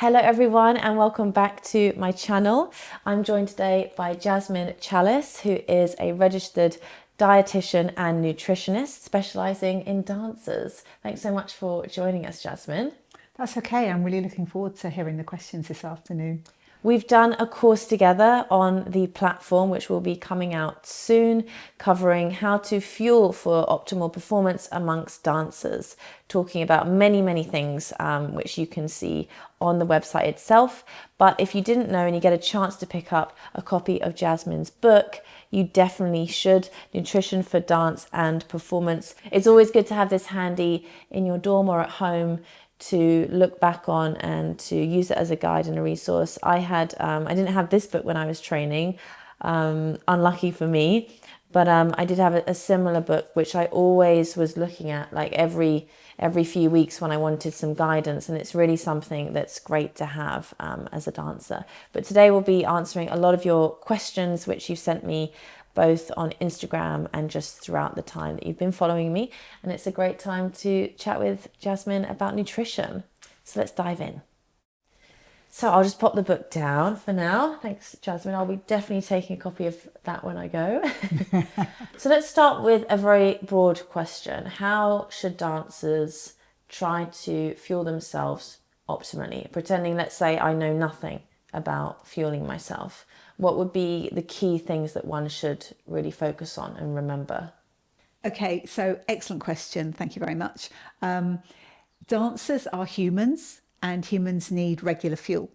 Hello everyone and welcome back to my channel. I'm joined today by Jasmine Chalice, who is a registered dietitian and nutritionist specializing in dancers. Thanks so much for joining us, Jasmine. That's okay. I'm really looking forward to hearing the questions this afternoon. We've done a course together on the platform, which will be coming out soon, covering how to fuel for optimal performance amongst dancers, talking about many things, which you can see on the website itself. But if you didn't know and you get a chance to pick up a copy of Jasmine's book, you definitely should. Nutrition for Dance and Performance. It's always good to have this handy in your dorm or at home to look back on and to use it as a guide and a resource. I didn't have this book when I was training, unlucky for me, but I did have a similar book which I always was looking at like every few weeks when I wanted some guidance, and it's really something that's great to have as a dancer. But today we'll be answering a lot of your questions which you sent me both on Instagram and just throughout the time that you've been following me. And it's a great time to chat with Jasmine about nutrition. So let's dive in. So I'll just pop the book down for now. Thanks, Jasmine. I'll be definitely taking a copy of that when I go. So let's start with a very broad question. How should dancers try to fuel themselves optimally? Pretending, let's say, I know nothing about fueling myself. What would be the key things that one should really focus on and remember? Okay, so excellent question. Thank you very much. Dancers are humans and humans need regular fuel.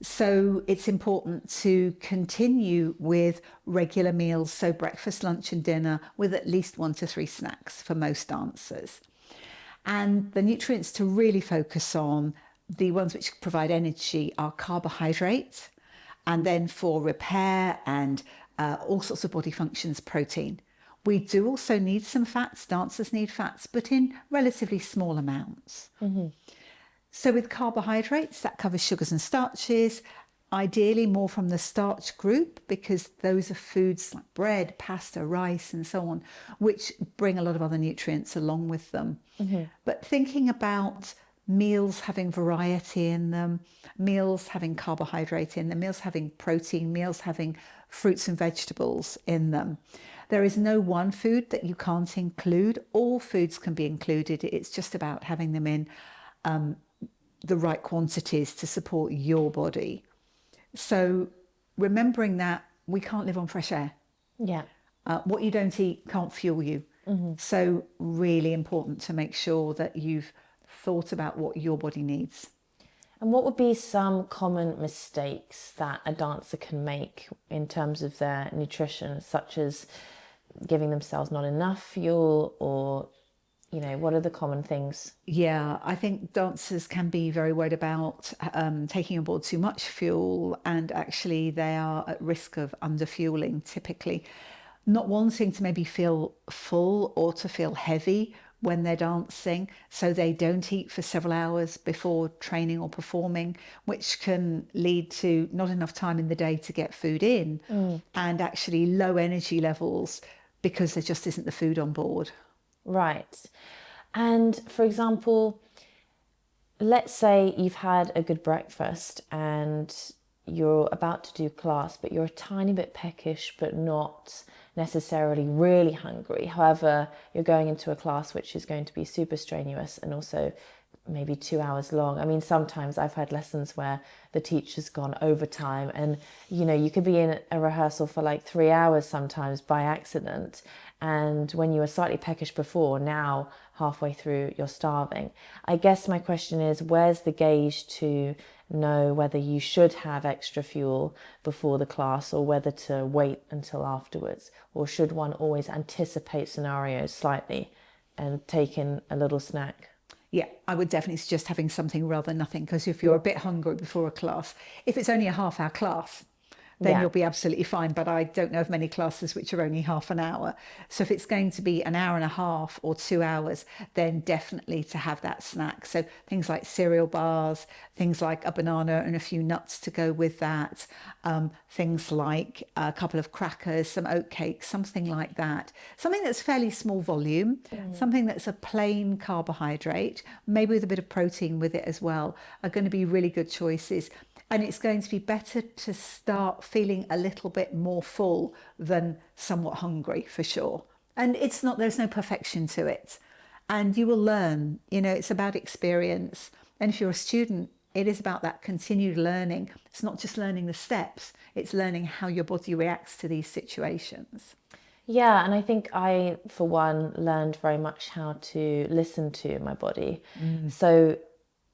So it's important to continue with regular meals, so breakfast, lunch and dinner with at least 1 to 3 snacks for most dancers. And the nutrients to really focus on, the ones which provide energy, are carbohydrates, and then for repair and all sorts of body functions, protein. We do also need some fats. Dancers need fats, but in relatively small amounts. So with carbohydrates, that covers sugars and starches, ideally more from the starch group, because those are foods like bread, pasta, rice, and so on, which bring a lot of other nutrients along with them. But thinking about meals having variety in them, meals having carbohydrate in them, meals having protein, meals having fruits and vegetables in them. There is no one food that you can't include. All foods can be included. It's just about having them in the right quantities to support your body. So remembering that we can't live on fresh air. Yeah. What you don't eat can't fuel you. So really important to make sure that you've thought about what your body needs. And what would be some common mistakes that a dancer can make in terms of their nutrition, such as giving themselves not enough fuel, or, what are the common things? Yeah, I think dancers can be very worried about taking on board too much fuel, and actually they are at risk of underfueling typically. Not wanting to maybe feel full or to feel heavy when they're dancing, so they don't eat for several hours before training or performing, which can lead to not enough time in the day to get food in, and actually low energy levels because there just isn't the food on board. Right. And for example, let's say you've had a good breakfast and you're about to do class, but you're a tiny bit peckish, but not necessarily really hungry. However, you're going into a class which is going to be super strenuous and also maybe 2 hours long. I mean, sometimes I've had lessons where the teacher's gone overtime and, you could be in a rehearsal for like 3 hours sometimes by accident. And when you were slightly peckish before, now halfway through, you're starving. I guess my question is, where's the gauge to know whether you should have extra fuel before the class or whether to wait until afterwards? Or should one always anticipate scenarios slightly and take in a little snack? Yeah, I would definitely suggest having something rather than nothing, because if you're a bit hungry before a class, if it's only a half-hour class, then Yeah. you'll be absolutely fine. But I don't know of many classes which are only half an hour. So if it's going to be an hour and a half or 2 hours, then definitely to have that snack. So things like cereal bars, things like a banana and a few nuts to go with that, things like a couple of crackers, some oat cakes, something like that. Something that's fairly small volume, something that's a plain carbohydrate, maybe with a bit of protein with it as well, are going to be really good choices. And it's going to be better to start feeling a little bit more full than somewhat hungry, for sure. And it's not, there's no perfection to it. And you will learn, it's about experience. And if you're a student, it is about that continued learning. It's not just learning the steps, it's learning how your body reacts to these situations. Yeah, and I think I, for one, learned very much how to listen to my body. So,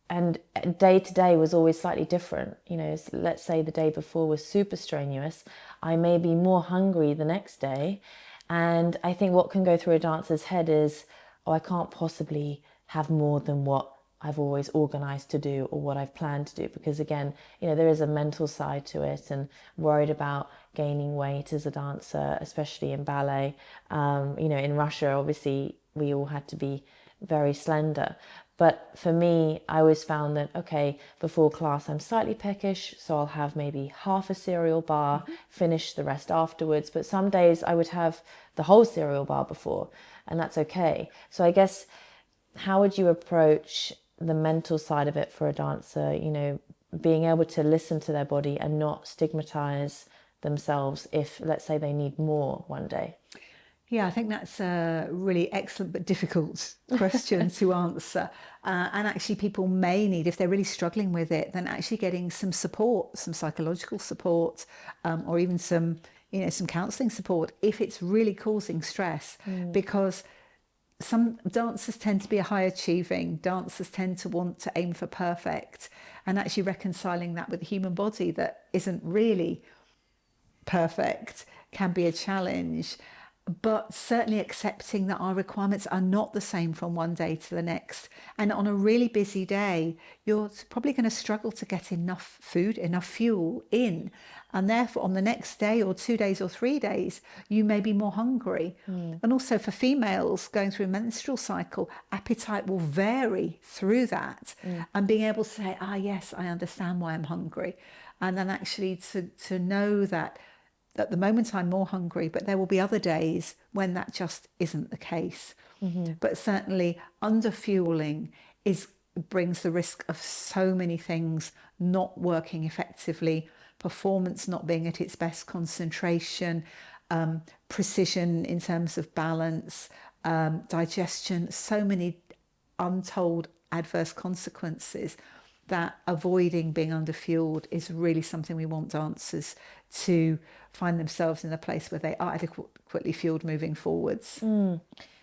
and day to day was always slightly different. Let's say the day before was super strenuous. I may be more hungry the next day. And I think what can go through a dancer's head is, oh, I can't possibly have more than what I've always organized to do or what I've planned to do. Because again, there is a mental side to it, and worried about gaining weight as a dancer, especially in ballet. In Russia, obviously, we all had to be very slender. But for me, I always found that, okay, before class, I'm slightly peckish, so I'll have maybe half a cereal bar, finish the rest afterwards. But some days I would have the whole cereal bar before, and that's okay. So I guess, how would you approach the mental side of it for a dancer, being able to listen to their body and not stigmatize themselves if, let's say, they need more one day? Yeah, I think that's a really excellent but difficult question to answer. And actually, people may need, if they're really struggling with it, then actually getting some support, some psychological support, or even some counselling support if it's really causing stress. Because some dancers tend to be high achieving, dancers tend to want to aim for perfect, and actually reconciling that with the human body that isn't really perfect can be a challenge. But certainly accepting that our requirements are not the same from one day to the next. And on a really busy day, you're probably going to struggle to get enough food, enough fuel in. And therefore, on the next day or 2 days or 3 days, you may be more hungry. And also for females going through a menstrual cycle, appetite will vary through that. And being able to say, yes, I understand why I'm hungry. And then actually to know that at the moment I'm more hungry, but there will be other days when that just isn't the case. But certainly underfueling brings the risk of so many things not working effectively, performance not being at its best, concentration, precision in terms of balance, digestion, so many untold adverse consequences, that avoiding being underfueled is really something we want dancers to find themselves in a place where they are adequately fueled moving forwards.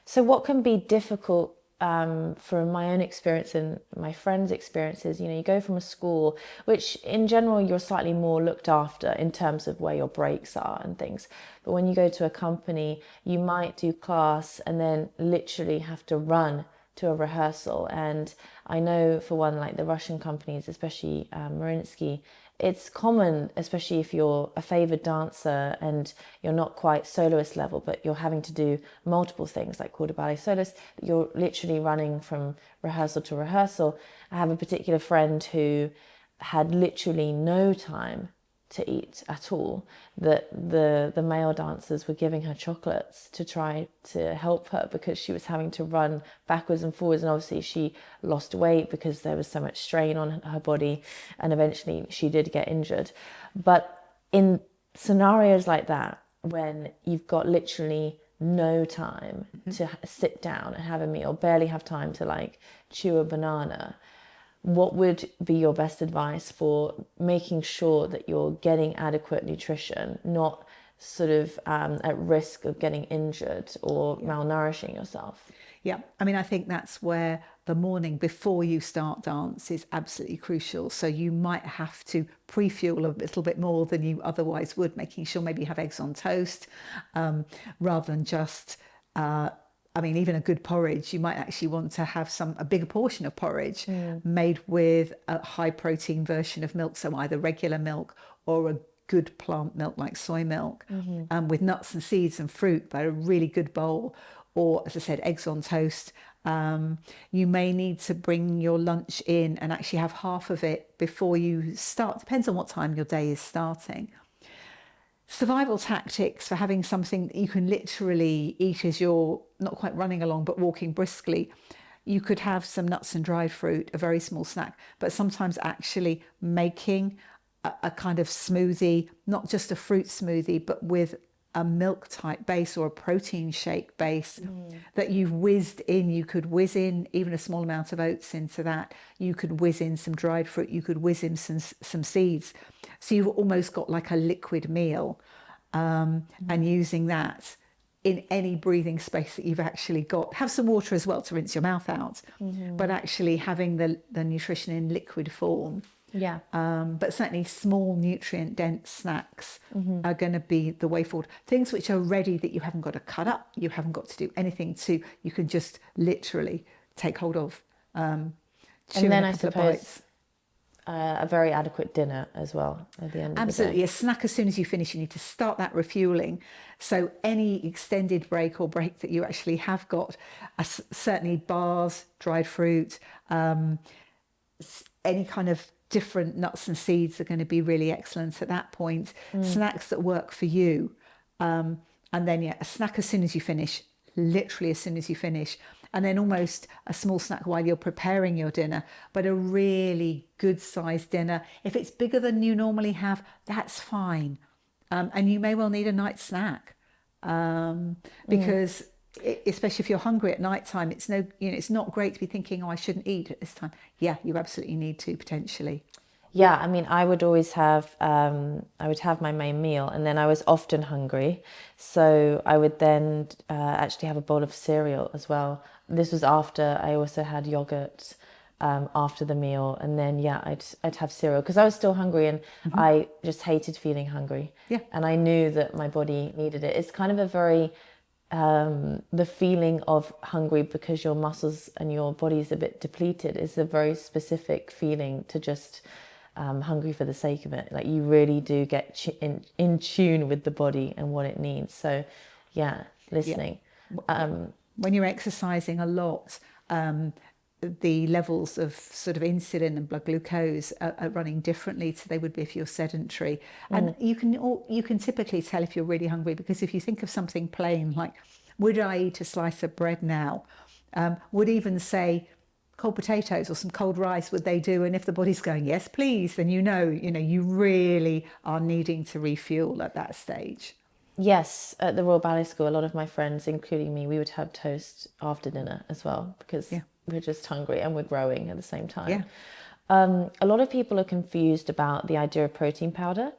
So what can be difficult, from my own experience and my friends' experiences, you go from a school, which in general you're slightly more looked after in terms of where your breaks are and things. But when you go to a company, you might do class and then literally have to run to a rehearsal. And I know, for one, like the Russian companies, especially Mariinsky, it's common, especially if you're a favored dancer and you're not quite soloist level, but you're having to do multiple things like quarter ballet soloist, you're literally running from rehearsal to rehearsal. I have a particular friend who had literally no time to eat at all, that the male dancers were giving her chocolates to try to help her because she was having to run backwards and forwards, and obviously she lost weight because there was so much strain on her body, and eventually she did get injured. But in scenarios like that, when you've got literally no time to sit down and have a meal, barely have time to like chew a banana, what would be your best advice for making sure that you're getting adequate nutrition, not sort of at risk of getting injured or malnourishing yourself? Yeah, I mean, I think that's where the morning before you start dance is absolutely crucial. So you might have to pre-fuel a little bit more than you otherwise would, making sure maybe you have eggs on toast, rather than just even a good porridge, you might actually want to have a bigger portion of porridge made with a high protein version of milk, so either regular milk or a good plant milk like soy milk, with nuts and seeds and fruit, but a really good bowl, or as I said, eggs on toast. You may need to bring your lunch in and actually have half of it before you start. Depends on what time your day is starting. Survival tactics for having something that you can literally eat as you're not quite running along but walking briskly. You could have some nuts and dried fruit, a very small snack, but sometimes actually making a kind of smoothie, not just a fruit smoothie, but with a milk type base or a protein shake base that you've whizzed in. You could whiz in even a small amount of oats into that. You could whiz in some dried fruit. You could whiz in some seeds. So you've almost got like a liquid meal, and using that in any breathing space that you've actually got. Have some water as well to rinse your mouth out, but actually having the nutrition in liquid form. Yeah. But certainly small nutrient dense snacks are going to be the way forward. Things which are ready that you haven't got to cut up, you haven't got to do anything to, you can just literally take hold of. And then I suppose a very adequate dinner as well at the end of the day. Absolutely. A snack as soon as you finish, you need to start that refueling. So any extended break or break that you actually have got, certainly bars, dried fruit, any kind of different nuts and seeds are going to be really excellent at that point. Snacks that work for you. And then, a snack as soon as you finish, literally as soon as you finish. And then almost a small snack while you're preparing your dinner, but a really good sized dinner. If it's bigger than you normally have, that's fine. And you may well need a night snack, because especially if you're hungry at night time, it's not great to be thinking, oh, I shouldn't eat at this time. Yeah, you absolutely need to potentially. Yeah, I mean, I would always have, my main meal, and then I was often hungry. So I would then actually have a bowl of cereal as well. This was after I also had yogurt after the meal. And then, I'd have cereal because I was still hungry, and I just hated feeling hungry. Yeah. And I knew that my body needed it. It's kind of a very, the feeling of hungry because your muscles and your body is a bit depleted is a very specific feeling to just hungry for the sake of it. Like you really do get in tune with the body and what it needs. So listening. When you're exercising a lot, the levels of sort of insulin and blood glucose are running differently to they would be if you're sedentary. And you can typically tell if you're really hungry, because if you think of something plain like, would I eat a slice of bread now? Would even say cold potatoes or some cold rice, would they do? And if the body's going, yes, please, then you really are needing to refuel at that stage. Yes, at the Royal Ballet School, a lot of my friends, including me, we would have toast after dinner as well, because we're just hungry and we're growing at the same time. Yeah. A lot of people are confused about the idea of protein powder,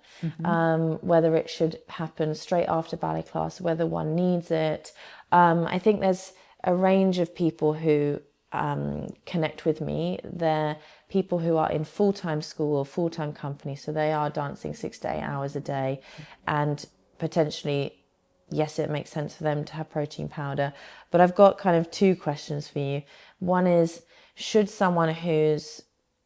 whether it should happen straight after ballet class, whether one needs it. I think there's a range of people who connect with me. They're people who are in full-time school or full-time company, so they are dancing 6 to 8 hours a day, and potentially, yes, it makes sense for them to have protein powder. But I've got kind of two questions for you. One is, should someone who's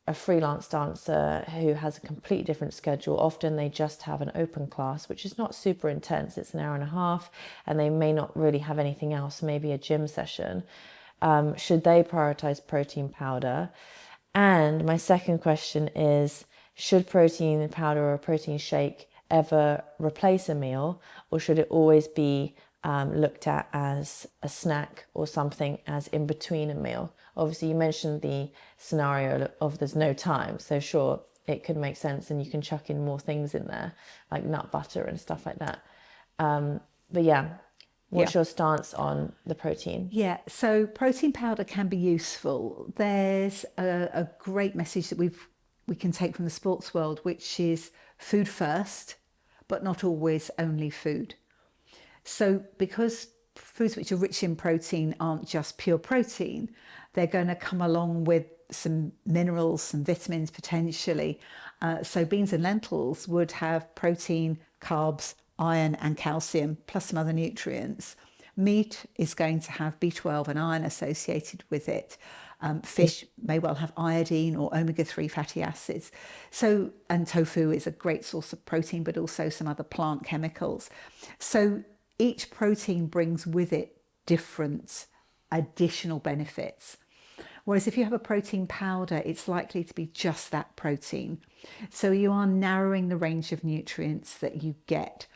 a freelance dancer who has a completely different schedule, often they just have an open class, which is not super intense, it's an hour and a half, and they may not really have anything else, maybe a gym session, should they prioritize protein powder? And my second question is, should protein powder or a protein shake ever replace a meal, or should it always be looked at as a snack or something as in between a meal? Obviously, you mentioned the scenario of there's no time, so sure, it could make sense, and you can chuck in more things in there, like nut butter and stuff like that. What's your stance on the protein? Yeah, so protein powder can be useful. There's a great message that we can take from the sports world, which is food first, but not always only food. So because foods which are rich in protein aren't just pure protein, they're going to come along with some minerals, some vitamins potentially. So beans and lentils would have protein, carbs, iron and calcium, plus some other nutrients. Meat is going to have B12 and iron associated with it. Fish may well have iodine or omega-3 fatty acids. So, and tofu is a great source of protein, but also some other plant chemicals. So each protein brings with it different additional benefits. Whereas if you have a protein powder, it's likely to be just that protein. So you are narrowing the range of nutrients that you get.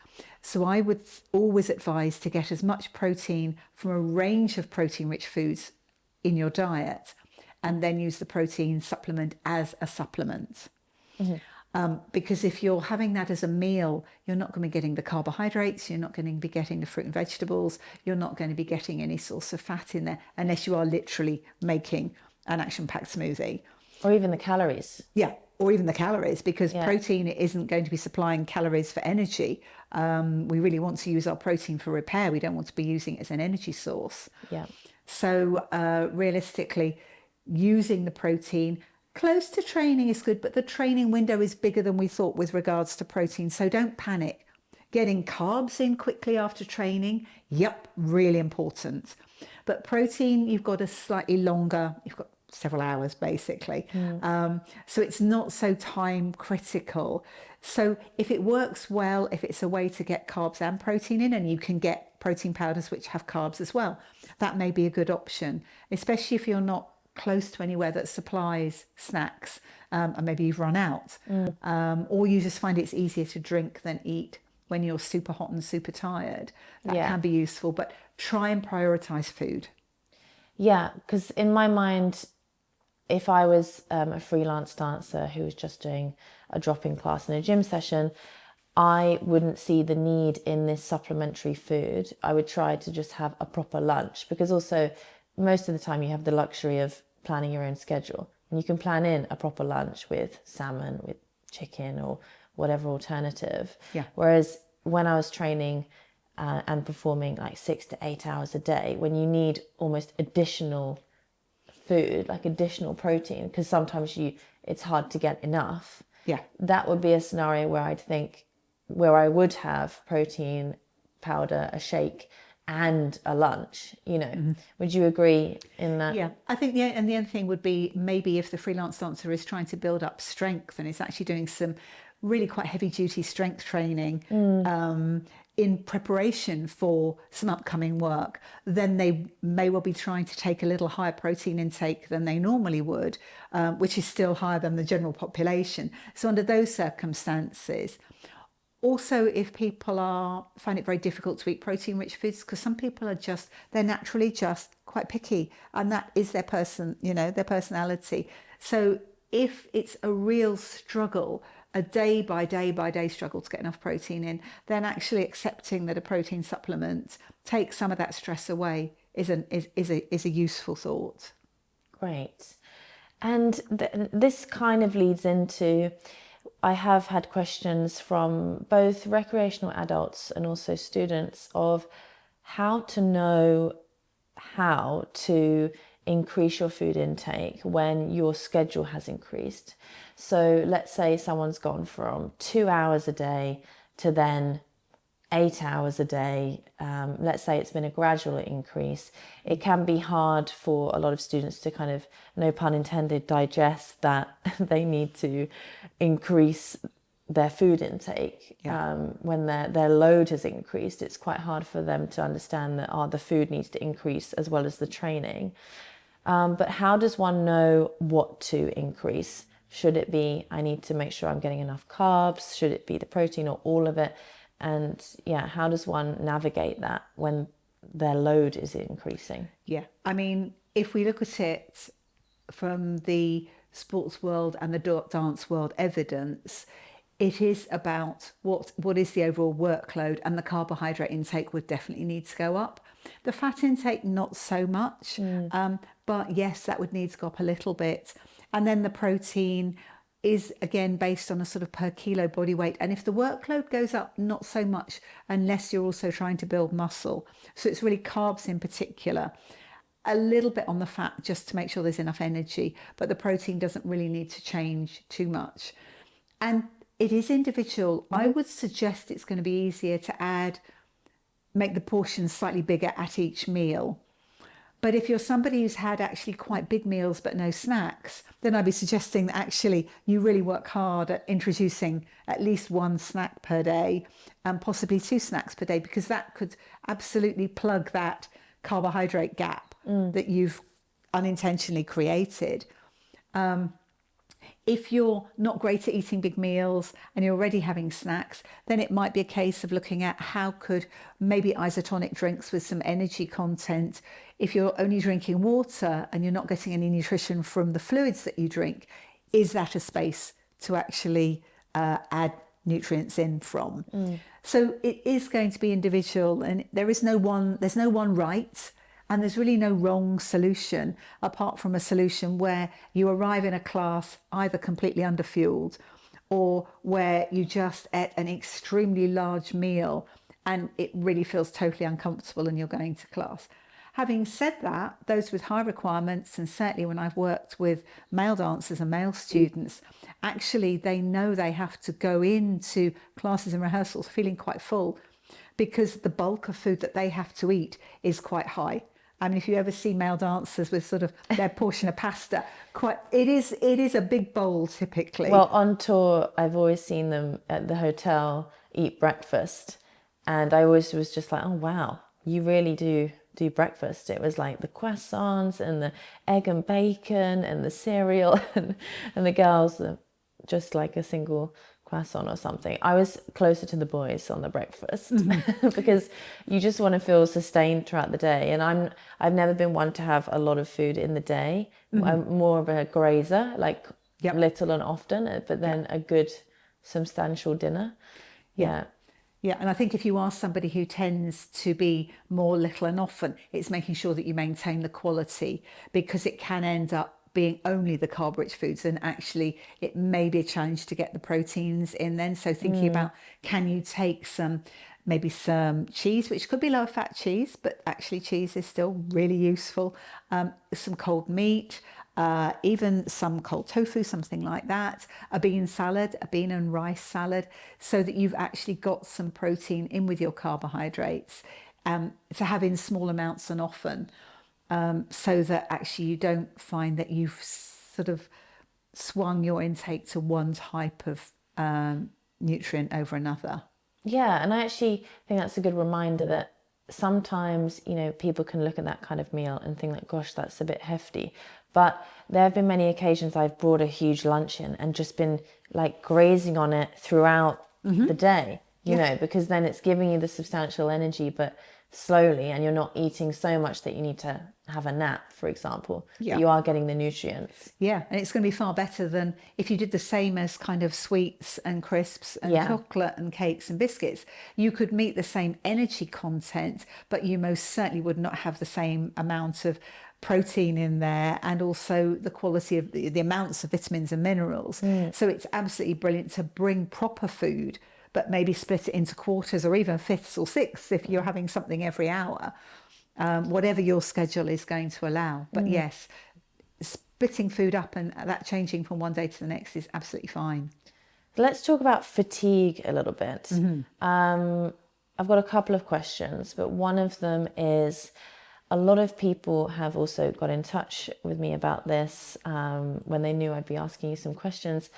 So I would always advise to get as much protein from a range of protein-rich foods in your diet, and then use the protein supplement as a supplement. Because if you're having that as a meal, you're not going to be getting the carbohydrates, you're not going to be getting the fruit and vegetables, you're not going to be getting any source of fat in there, unless you are literally making an action-packed smoothie. Or even the calories. Yeah, or even the calories, because protein isn't going to be supplying calories for energy. We really want to use our protein for repair. We don't want to be using it as an energy source. Yeah. So realistically, using the protein close to training is good, but the training window is bigger than we thought with regards to protein. So don't panic. Getting carbs in quickly after training, yep, really important. But protein, you've got a slightly longer, you've got several hours basically. So it's not so time critical. So if it works well, if it's a way to get carbs and protein in, and you can get protein powders which have carbs as well, that may be a good option, especially if you're not close to anywhere that supplies snacks, and maybe you've run out, or you just find it's easier to drink than eat when you're super hot and super tired. That can be useful, but try and prioritize food. Yeah, because in my mind, if I was a freelance dancer who was just doing a drop-in class in a gym session, I wouldn't see the need in this supplementary food. I would try to just have a proper lunch, because also most of the time you have the luxury of planning your own schedule, and you can plan in a proper lunch with salmon, with chicken, or whatever alternative. Yeah. Whereas when I was training and performing like 6 to 8 hours a day, when you need almost additional food, like additional protein, because sometimes it's hard to get enough. Yeah. That would be a scenario where I'd think, where I would have protein powder, a shake, and a lunch, Would you agree in that? Yeah, I think, and the other thing would be, maybe if the freelance dancer is trying to build up strength and is actually doing some really quite heavy duty strength training in preparation for some upcoming work, then they may well be trying to take a little higher protein intake than they normally would, which is still higher than the general population. So under those circumstances, also, if people find it very difficult to eat protein-rich foods, because some people they're naturally just quite picky, and that is their their personality. So if it's a real struggle, a day by day struggle to get enough protein in, then actually accepting that a protein supplement takes some of that stress away is a useful thought. Great. And this kind of leads into, I have had questions from both recreational adults and also students of how to know how to increase your food intake when your schedule has increased. So let's say someone's gone from 2 hours a day to then 8 hours a day. Let's say it's been a gradual increase. It can be hard for a lot of students to kind of, no pun intended, digest that they need to increase their food intake. When their load has increased, it's quite hard for them to understand that the food needs to increase as well as the training. But how does one know what to increase? Should it be, I need to make sure I'm getting enough carbs? Should it be the protein or all of it? And how does one navigate that when their load is increasing? Yeah, I mean, if we look at it from the sports world and the dance world evidence, it is about what is the overall workload, and the carbohydrate intake would definitely need to go up. The fat intake, not so much, but yes, that would need to go up a little bit. And then the protein is again based on a sort of per kilo body weight, and if the workload goes up, not so much, unless you're also trying to build muscle. So it's really carbs in particular, a little bit on the fat just to make sure there's enough energy, but the protein doesn't really need to change too much. And it is individual. I would suggest it's going to be easier to make the portions slightly bigger at each meal, But if you're somebody who's had actually quite big meals but no snacks, then I'd be suggesting that actually you really work hard at introducing at least one snack per day and possibly two snacks per day, because that could absolutely plug that carbohydrate gap that you've unintentionally created. If you're not great at eating big meals and you're already having snacks, then it might be a case of looking at how could maybe isotonic drinks with some energy content. If you're only drinking water and you're not getting any nutrition from the fluids that you drink, is that a space to actually add nutrients in from? So it is going to be individual, and there's no one right. And there's really no wrong solution, apart from a solution where you arrive in a class either completely underfueled or where you just ate an extremely large meal and it really feels totally uncomfortable and you're going to class. Having said that, those with high requirements, and certainly when I've worked with male dancers and male students, actually they know they have to go into classes and rehearsals feeling quite full, because the bulk of food that they have to eat is quite high. I mean, if you ever see male dancers with sort of their portion of pasta, it is a big bowl typically. Well, on tour, I've always seen them at the hotel eat breakfast, and I always was just like, oh wow, you really do breakfast. It was like the croissants and the egg and bacon and the cereal, and the girls just like a single croissant or something. I was closer to the boys on the breakfast because you just want to feel sustained throughout the day. And I've never been one to have a lot of food in the day. I'm more of a grazer, like little and often, but then a good substantial dinner. Yeah. Yeah, and I think if you are somebody who tends to be more little and often, it's making sure that you maintain the quality, because it can end up being only the carb-rich foods, and actually it may be a challenge to get the proteins in then. So thinking about, can you take maybe some cheese, which could be low fat cheese, but actually cheese is still really useful, some cold meat, even some cold tofu, something like that, a bean salad, a bean and rice salad, so that you've actually got some protein in with your carbohydrates, to have in small amounts and often. So that actually you don't find that you've sort of swung your intake to one type of nutrient over another. Yeah, and I actually think that's a good reminder that sometimes, people can look at that kind of meal and think like, gosh, that's a bit hefty. But there have been many occasions I've brought a huge lunch in and just been like grazing on it throughout the day, because then it's giving you the substantial energy, but slowly, and you're not eating so much that you need to have a nap, for example. You are getting the nutrients. Yeah, and it's going to be far better than if you did the same as kind of sweets and crisps and chocolate and cakes and biscuits. You could meet the same energy content, but you most certainly would not have the same amount of protein in there, and also the quality of the amounts of vitamins and minerals. So it's absolutely brilliant to bring proper food, but maybe split it into quarters or even fifths or sixths if you're having something every hour, whatever your schedule is going to allow. But yes, splitting food up and that changing from one day to the next is absolutely fine. Let's talk about fatigue a little bit. I've got a couple of questions, but one of them is, a lot of people have also got in touch with me about this when they knew I'd be asking you some questions.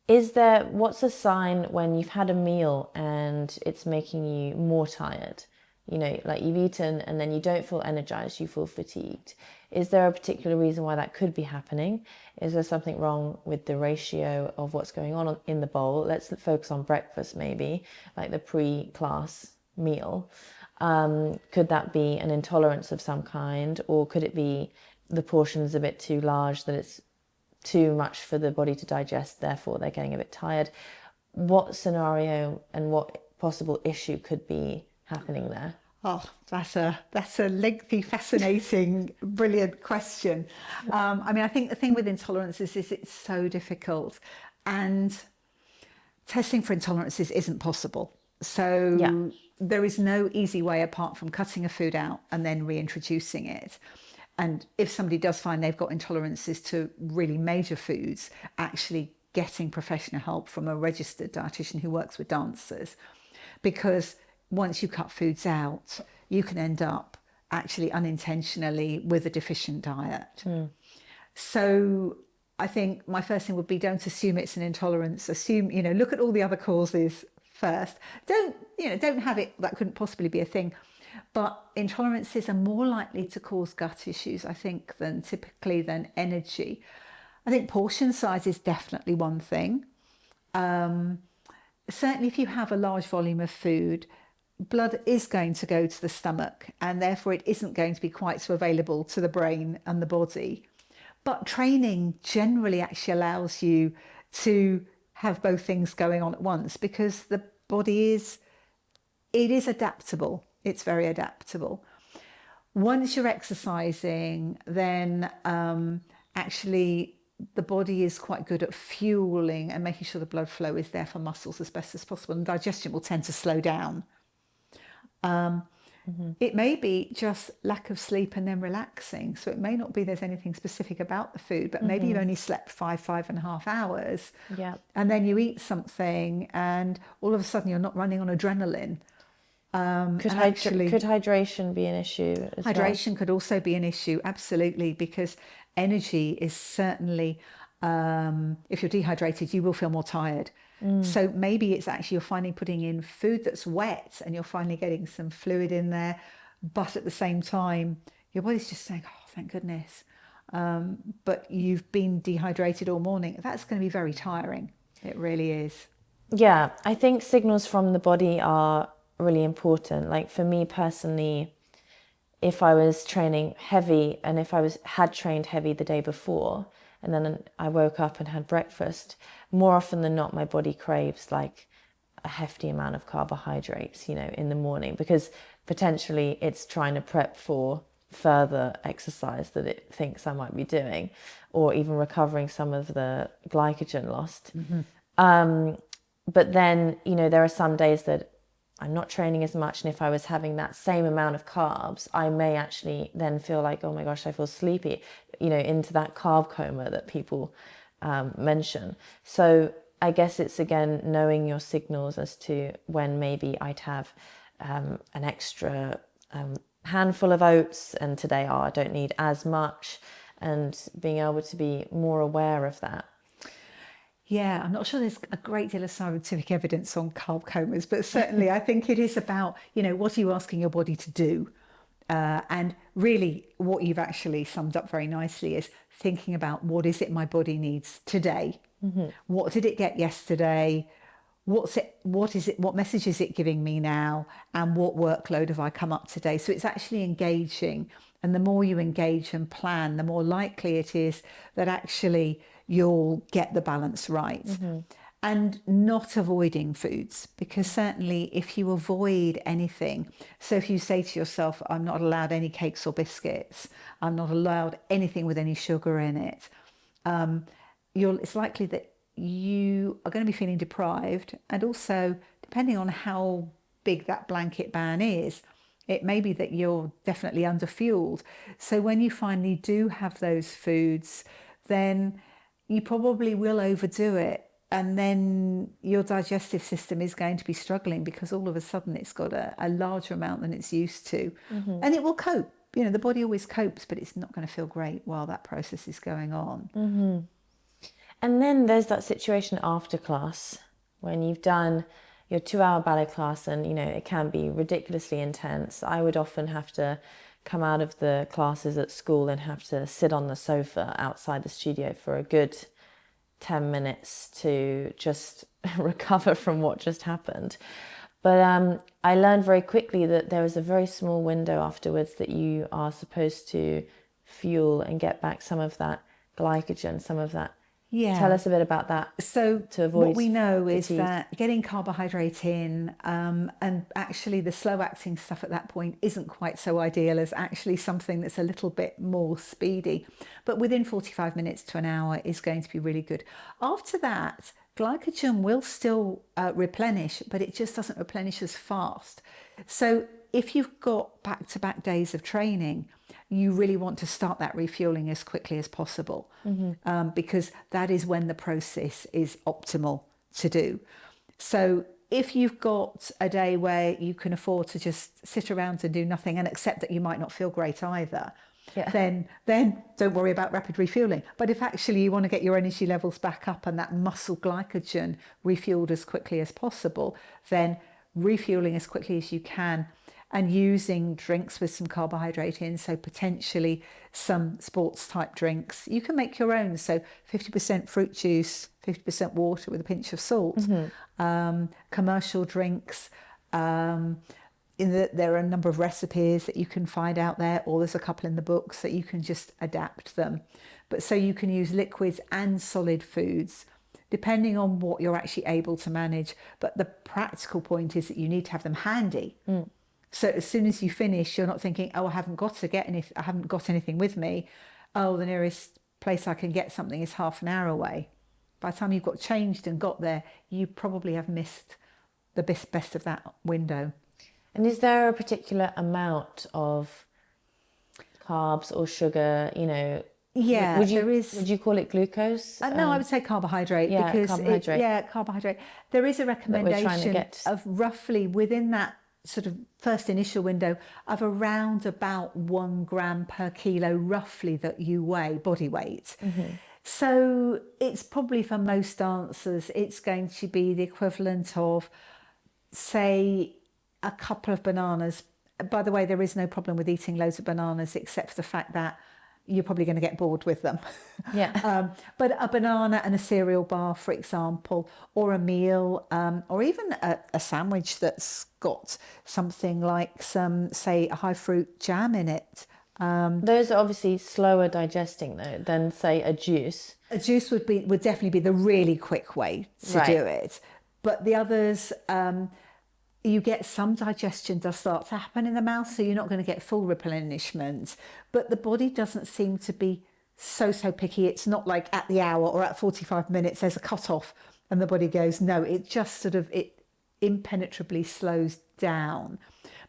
What's a sign when you've had a meal and it's making you more tired? Like you've eaten and then you don't feel energized, you feel fatigued. Is there a particular reason why that could be happening? Is there something wrong with the ratio of what's going on in the bowl? Let's focus on breakfast maybe, like the pre-class meal. Could that be an intolerance of some kind, or could it be the portion's a bit too large, that it's too much for the body to digest, therefore they're getting a bit tired? What scenario and what possible issue could be happening there? Oh, that's a lengthy, fascinating, brilliant question. I think the thing with intolerances is it's so difficult, and testing for intolerances isn't possible. So there is no easy way apart from cutting a food out and then reintroducing it. And if somebody does find they've got intolerances to really major foods, actually getting professional help from a registered dietitian who works with dancers, because once you cut foods out, you can end up actually unintentionally with a deficient diet. So I think my first thing would be, don't assume it's an intolerance. Assume, look at all the other causes first. Don't have it, that couldn't possibly be a thing. But intolerances are more likely to cause gut issues, I think, than energy. I think portion size is definitely one thing. Certainly if you have a large volume of food, blood is going to go to the stomach, and therefore it isn't going to be quite so available to the brain and the body. But training generally actually allows you to have both things going on at once, because the body is adaptable. It's very adaptable. Once you're exercising, then actually the body is quite good at fueling and making sure the blood flow is there for muscles as best as possible, and digestion will tend to slow down. It may be just lack of sleep and then relaxing. So it may not be there's anything specific about the food, but maybe you've only slept 5.5 hours. Yeah. And then you eat something and all of a sudden you're not running on adrenaline. Could hydration be an issue as Hydration could also be an issue, absolutely, because energy is certainly, if you're dehydrated, you will feel more tired. So maybe it's actually you're finally putting in food that's wet and you're finally getting some fluid in there, but at the same time, your body's just saying, oh, thank goodness. But you've been dehydrated all morning. That's going to be very tiring. It really is. Yeah, I think signals from the body are really important. Like for me personally, if I was training heavy and if I had trained heavy the day before and then I woke up and had breakfast, more often than not my body craves like a hefty amount of carbohydrates, in the morning, because potentially it's trying to prep for further exercise that it thinks I might be doing, or even recovering some of the glycogen lost. But then, there are some days that I'm not training as much, and if I was having that same amount of carbs, I may actually then feel like, oh my gosh, I feel sleepy, into that carb coma that people mention. So I guess it's, again, knowing your signals as to when maybe I'd have an extra handful of oats, and today, I don't need as much, and being able to be more aware of that. Yeah, I'm not sure there's a great deal of scientific evidence on carb comas, but certainly I think it is about, what are you asking your body to do? And really what you've actually summed up very nicely is thinking about what is it my body needs today? What did it get yesterday? What message is it giving me now? And what workload have I come up today? So it's actually engaging. And the more you engage and plan, the more likely it is that actually you'll get the balance right. And not avoiding foods, because certainly if you avoid anything, so if you say to yourself, I'm not allowed any cakes or biscuits, I'm not allowed anything with any sugar in it, it's likely that you are going to be feeling deprived. And also, depending on how big that blanket ban is, it may be that you're definitely underfueled. So when you finally do have those foods, then you probably will overdo it. And then your digestive system is going to be struggling because all of a sudden it's got a larger amount than it's used to. And it will cope. The body always copes, but it's not going to feel great while that process is going on. And then there's that situation after class when you've done your 2-hour ballet class and, it can be ridiculously intense. I would often have to come out of the classes at school and have to sit on the sofa outside the studio for a good 10 minutes to just recover from what just happened. But I learned very quickly that there was a very small window afterwards that you are supposed to fuel and get back some of that glycogen, some of that. Yeah. Tell us a bit about that. So to avoid what we know fatigue. is that getting carbohydrate in and actually the slow acting stuff at that point isn't quite so ideal as actually something that's a little bit more speedy. But within 45 minutes to an hour is going to be really good. After that, glycogen will still replenish, but it just doesn't replenish as fast. So if you've got back-to-back days of training, you really want to start that refueling as quickly as possible, because that is when the process is optimal to do. So if you've got a day where you can afford to just sit around and do nothing and accept that you might not feel great either, Yeah. then don't worry about rapid refueling. But if actually you want to get your energy levels back up and that muscle glycogen refueled as quickly as possible, then refueling as quickly as you can and using drinks with some carbohydrate in, so potentially some sports type drinks. You can make your own, so 50% fruit juice, 50% water with a pinch of salt. Commercial drinks, there are a number of recipes that you can find out there, or there's a couple in the books that you can just adapt them. But so you can use liquids and solid foods depending on what you're actually able to manage. But the practical point is that you need to have them handy. So as soon as you finish, you're not thinking, oh, I haven't got anything with me. Oh, the nearest place I can get something is half an hour away. By the time you've got changed and got there, you probably have missed the best of that window. And is there a particular amount of carbs or sugar, Yeah, there is. Would you call it glucose? No, I would say carbohydrate, yeah, because carbohydrate. carbohydrate. There is a recommendation get. of roughly within that sort of first initial window of around about 1 gram per kilo, roughly, that you weigh, body weight. So it's probably, for most dancers, it's going to be the equivalent of, say, a couple of bananas. By the way, there is no problem with eating loads of bananas, except for the fact that you're probably going to get bored with them. Yeah. But a banana and a cereal bar, for example, or a meal, or even a sandwich that's got something like say, a high fruit jam in it. Those are obviously slower digesting, though, than, say, a juice. A juice would definitely be the really quick way to do it. But the others, you get some digestion does start to happen in the mouth, so you're not going to get full replenishment. But the body doesn't seem to be so picky. It's not like at the hour or at 45 minutes there's a cut off and the body goes, no, it just sort of, it impenetrably slows down.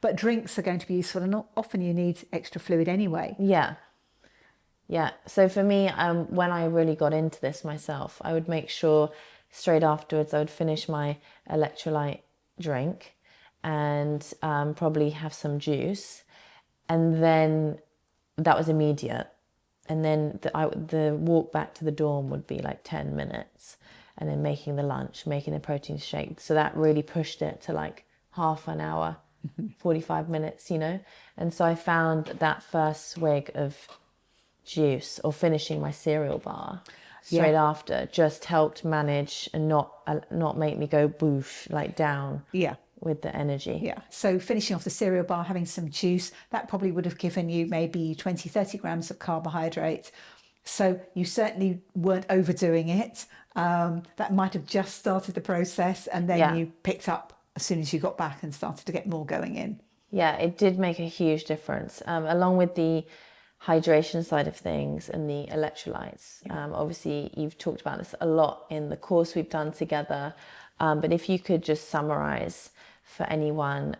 But drinks are going to be useful, and often you need extra fluid anyway. Yeah. So for me, when I really got into this myself, I would make sure straight afterwards I would finish my electrolyte drink and probably have some juice, and then that was immediate. And then the walk back to the dorm would be like 10 minutes, and then making the lunch, making the protein shake. So that really pushed it to like half an hour, 45 minutes, And so I found that first swig of juice or finishing my cereal bar straight after just helped manage and not make me go boosh, like down. Yeah. With the energy. Yeah. So finishing off the cereal bar, having some juice, that probably would have given you maybe 20, 30 grams of carbohydrate. So you certainly weren't overdoing it. That might have just started the process, and then you picked up as soon as you got back and started to get more going in. Yeah, it did make a huge difference. Along with the hydration side of things and the electrolytes. Obviously, you've talked about this a lot in the course we've done together. But if you could just summarize for anyone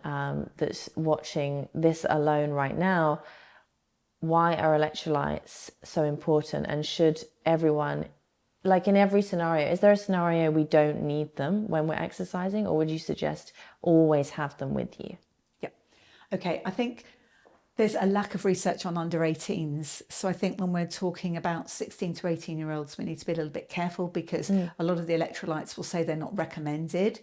that's watching this alone right now, why are electrolytes so important, and should everyone, like in every scenario, is there a scenario we don't need them when we're exercising, or would you suggest always have them with you? Yep. Okay, I think there's a lack of research on under 18s. So I think when we're talking about 16 to 18-year-olds, we need to be a little bit careful, because a lot of the electrolytes will say they're not recommended.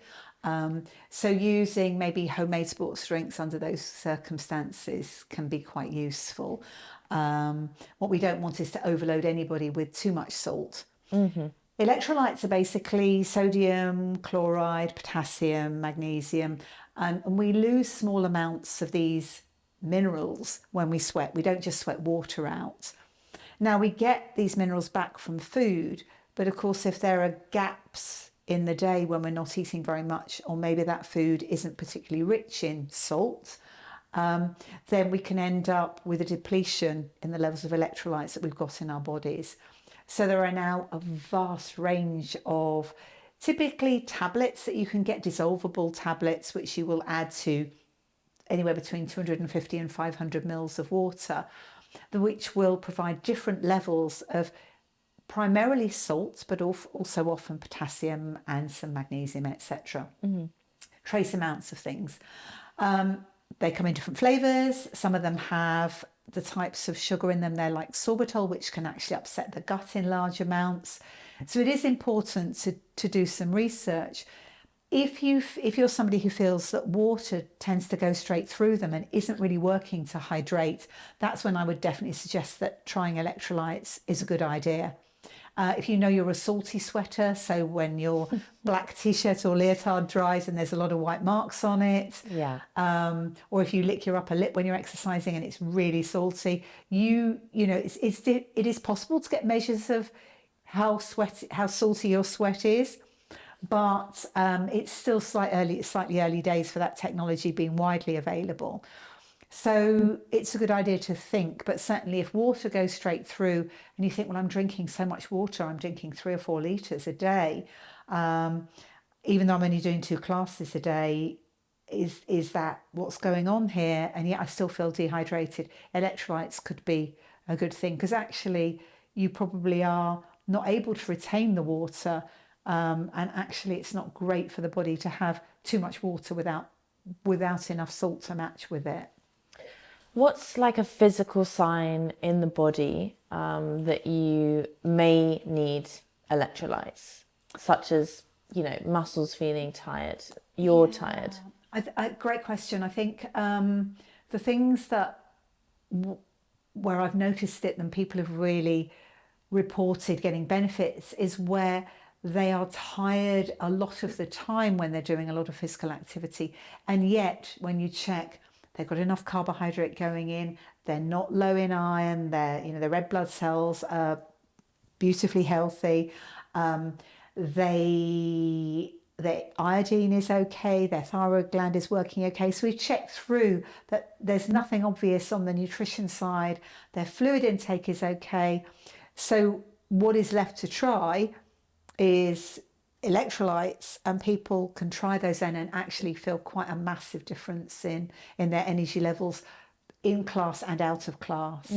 So using maybe homemade sports drinks under those circumstances can be quite useful. What we don't want is to overload anybody with too much salt. Electrolytes are basically sodium, chloride, potassium, magnesium, and we lose small amounts of these minerals when we sweat. We don't just sweat water out. Now, we get these minerals back from food, but of course, if there are gaps in the day when we're not eating very much, or maybe that food isn't particularly rich in salt, then we can end up with a depletion in the levels of electrolytes that we've got in our bodies. So there are now a vast range of typically tablets that you can get, dissolvable tablets, which you will add to anywhere between 250 and 500 mils of water, which will provide different levels of primarily salt, but also often potassium and some magnesium, etc. trace amounts of things. They come in different flavors. Some of them have the types of sugar in them. They're like sorbitol, which can actually upset the gut in large amounts. So it is important to do some research. If you're somebody who feels that water tends to go straight through them and isn't really working to hydrate, that's when I would definitely suggest that trying electrolytes is a good idea. If you know you're a salty sweater, so when your black t-shirt or leotard dries and there's a lot of white marks on it, Yeah. or if you lick your upper lip when you're exercising and it's really salty, it is possible to get measures of how salty your sweat is. But it's still slightly early days for that technology being widely available. So it's a good idea to think, but certainly if water goes straight through and you think, well, I'm drinking so much water, I'm drinking 3 or 4 litres a day, even though I'm only doing 2 classes a day, is that what's going on here? And yet I still feel dehydrated. Electrolytes could be a good thing because actually you probably are not able to retain the water. And actually it's not great for the body to have too much water without enough salt to match with it. What's like a physical sign in the body that you may need electrolytes, such as, muscles feeling tired, you're tired? Great question. I think the things where I've noticed it and people have really reported getting benefits is where they are tired a lot of the time when they're doing a lot of physical activity. And yet when you check, they've got enough carbohydrate going in, they're not low in iron, their red blood cells are beautifully healthy, their iodine is okay, their thyroid gland is working okay. So we've checked through that there's nothing obvious on the nutrition side, their fluid intake is okay. So what is left to try is electrolytes, and people can try those in and actually feel quite a massive difference in their energy levels in class and out of class.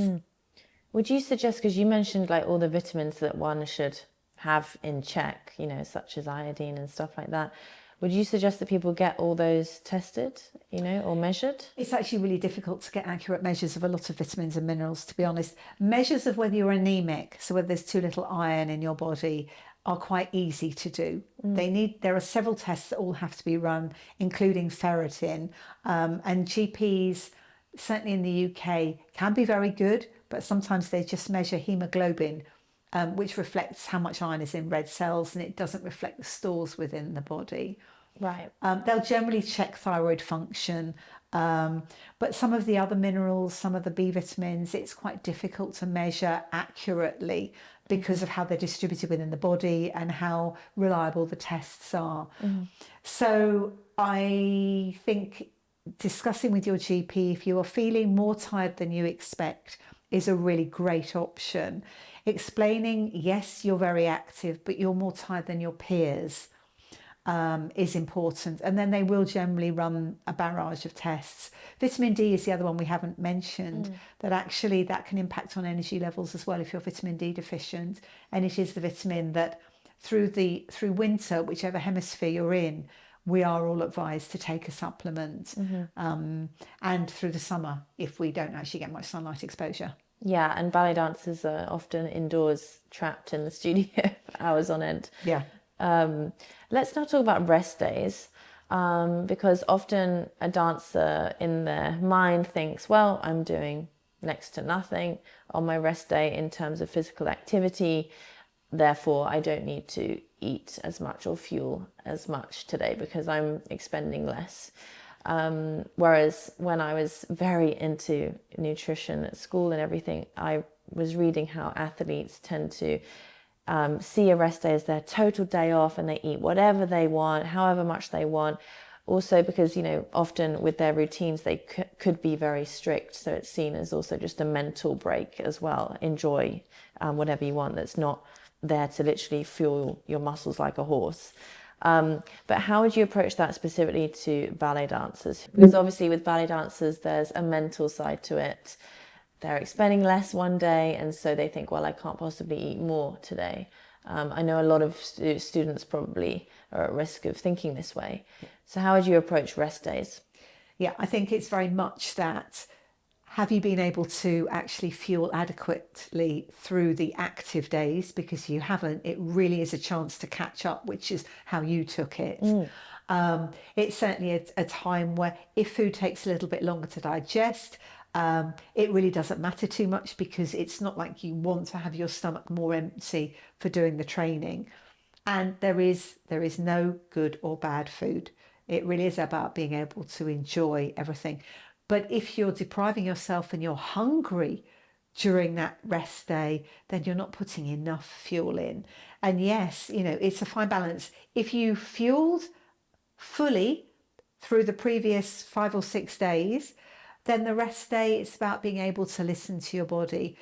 Would you suggest, because you mentioned like all the vitamins that one should have in check, such as iodine and stuff like that, would you suggest that people get all those tested, or measured? It's actually really difficult to get accurate measures of a lot of vitamins and minerals, to be honest. Measures of whether you're anemic, so whether there's too little iron in your body, are quite easy to do. There are several tests that all have to be run, including ferritin, and GPs, certainly in the UK, can be very good, but sometimes they just measure hemoglobin, which reflects how much iron is in red cells, and it doesn't reflect the stores within the body. Right. They'll generally check thyroid function, but some of the other minerals, some of the B vitamins, it's quite difficult to measure accurately because of how they're distributed within the body and how reliable the tests are. So I think discussing with your GP, if you are feeling more tired than you expect, is a really great option. Explaining, yes, you're very active, but you're more tired than your peers, is important. And then they will generally run a barrage of tests. Vitamin D is the other one we haven't mentioned, that actually that can impact on energy levels as well if you're vitamin D deficient. And it is the vitamin that through winter, whichever hemisphere you're in, we are all advised to take a supplement, and through the summer if we don't actually get much sunlight exposure. Yeah, and ballet dancers are often indoors, trapped in the studio for hours on end. Yeah. Let's now talk about rest days, because often a dancer in their mind thinks, well, I'm doing next to nothing on my rest day in terms of physical activity, therefore I don't need to eat as much or fuel as much today because I'm expending less. Whereas when I was very into nutrition at school and everything, I was reading how athletes tend to see a rest day as their total day off, and they eat whatever they want, however much they want. Also because, often with their routines, they could be very strict. So it's seen as also just a mental break as well. Enjoy whatever you want. That's not there to literally fuel your muscles like a horse. But how would you approach that specifically to ballet dancers? Because obviously with ballet dancers, there's a mental side to it. They're expending less one day, and so they think, well, I can't possibly eat more today. I know a lot of students probably are at risk of thinking this way. So how would you approach rest days? Yeah, I think it's very much that, have you been able to actually fuel adequately through the active days? Because you haven't, it really is a chance to catch up, which is how you took it. It's certainly a time where if food takes a little bit longer to digest, it really doesn't matter too much, because it's not like you want to have your stomach more empty for doing the training. And there is no good or bad food. It really is about being able to enjoy everything. But if you're depriving yourself and you're hungry during that rest day, then you're not putting enough fuel in. And yes, it's a fine balance. If you fueled fully through the previous 5 or 6 days, then the rest day, it's about being able to listen to your body.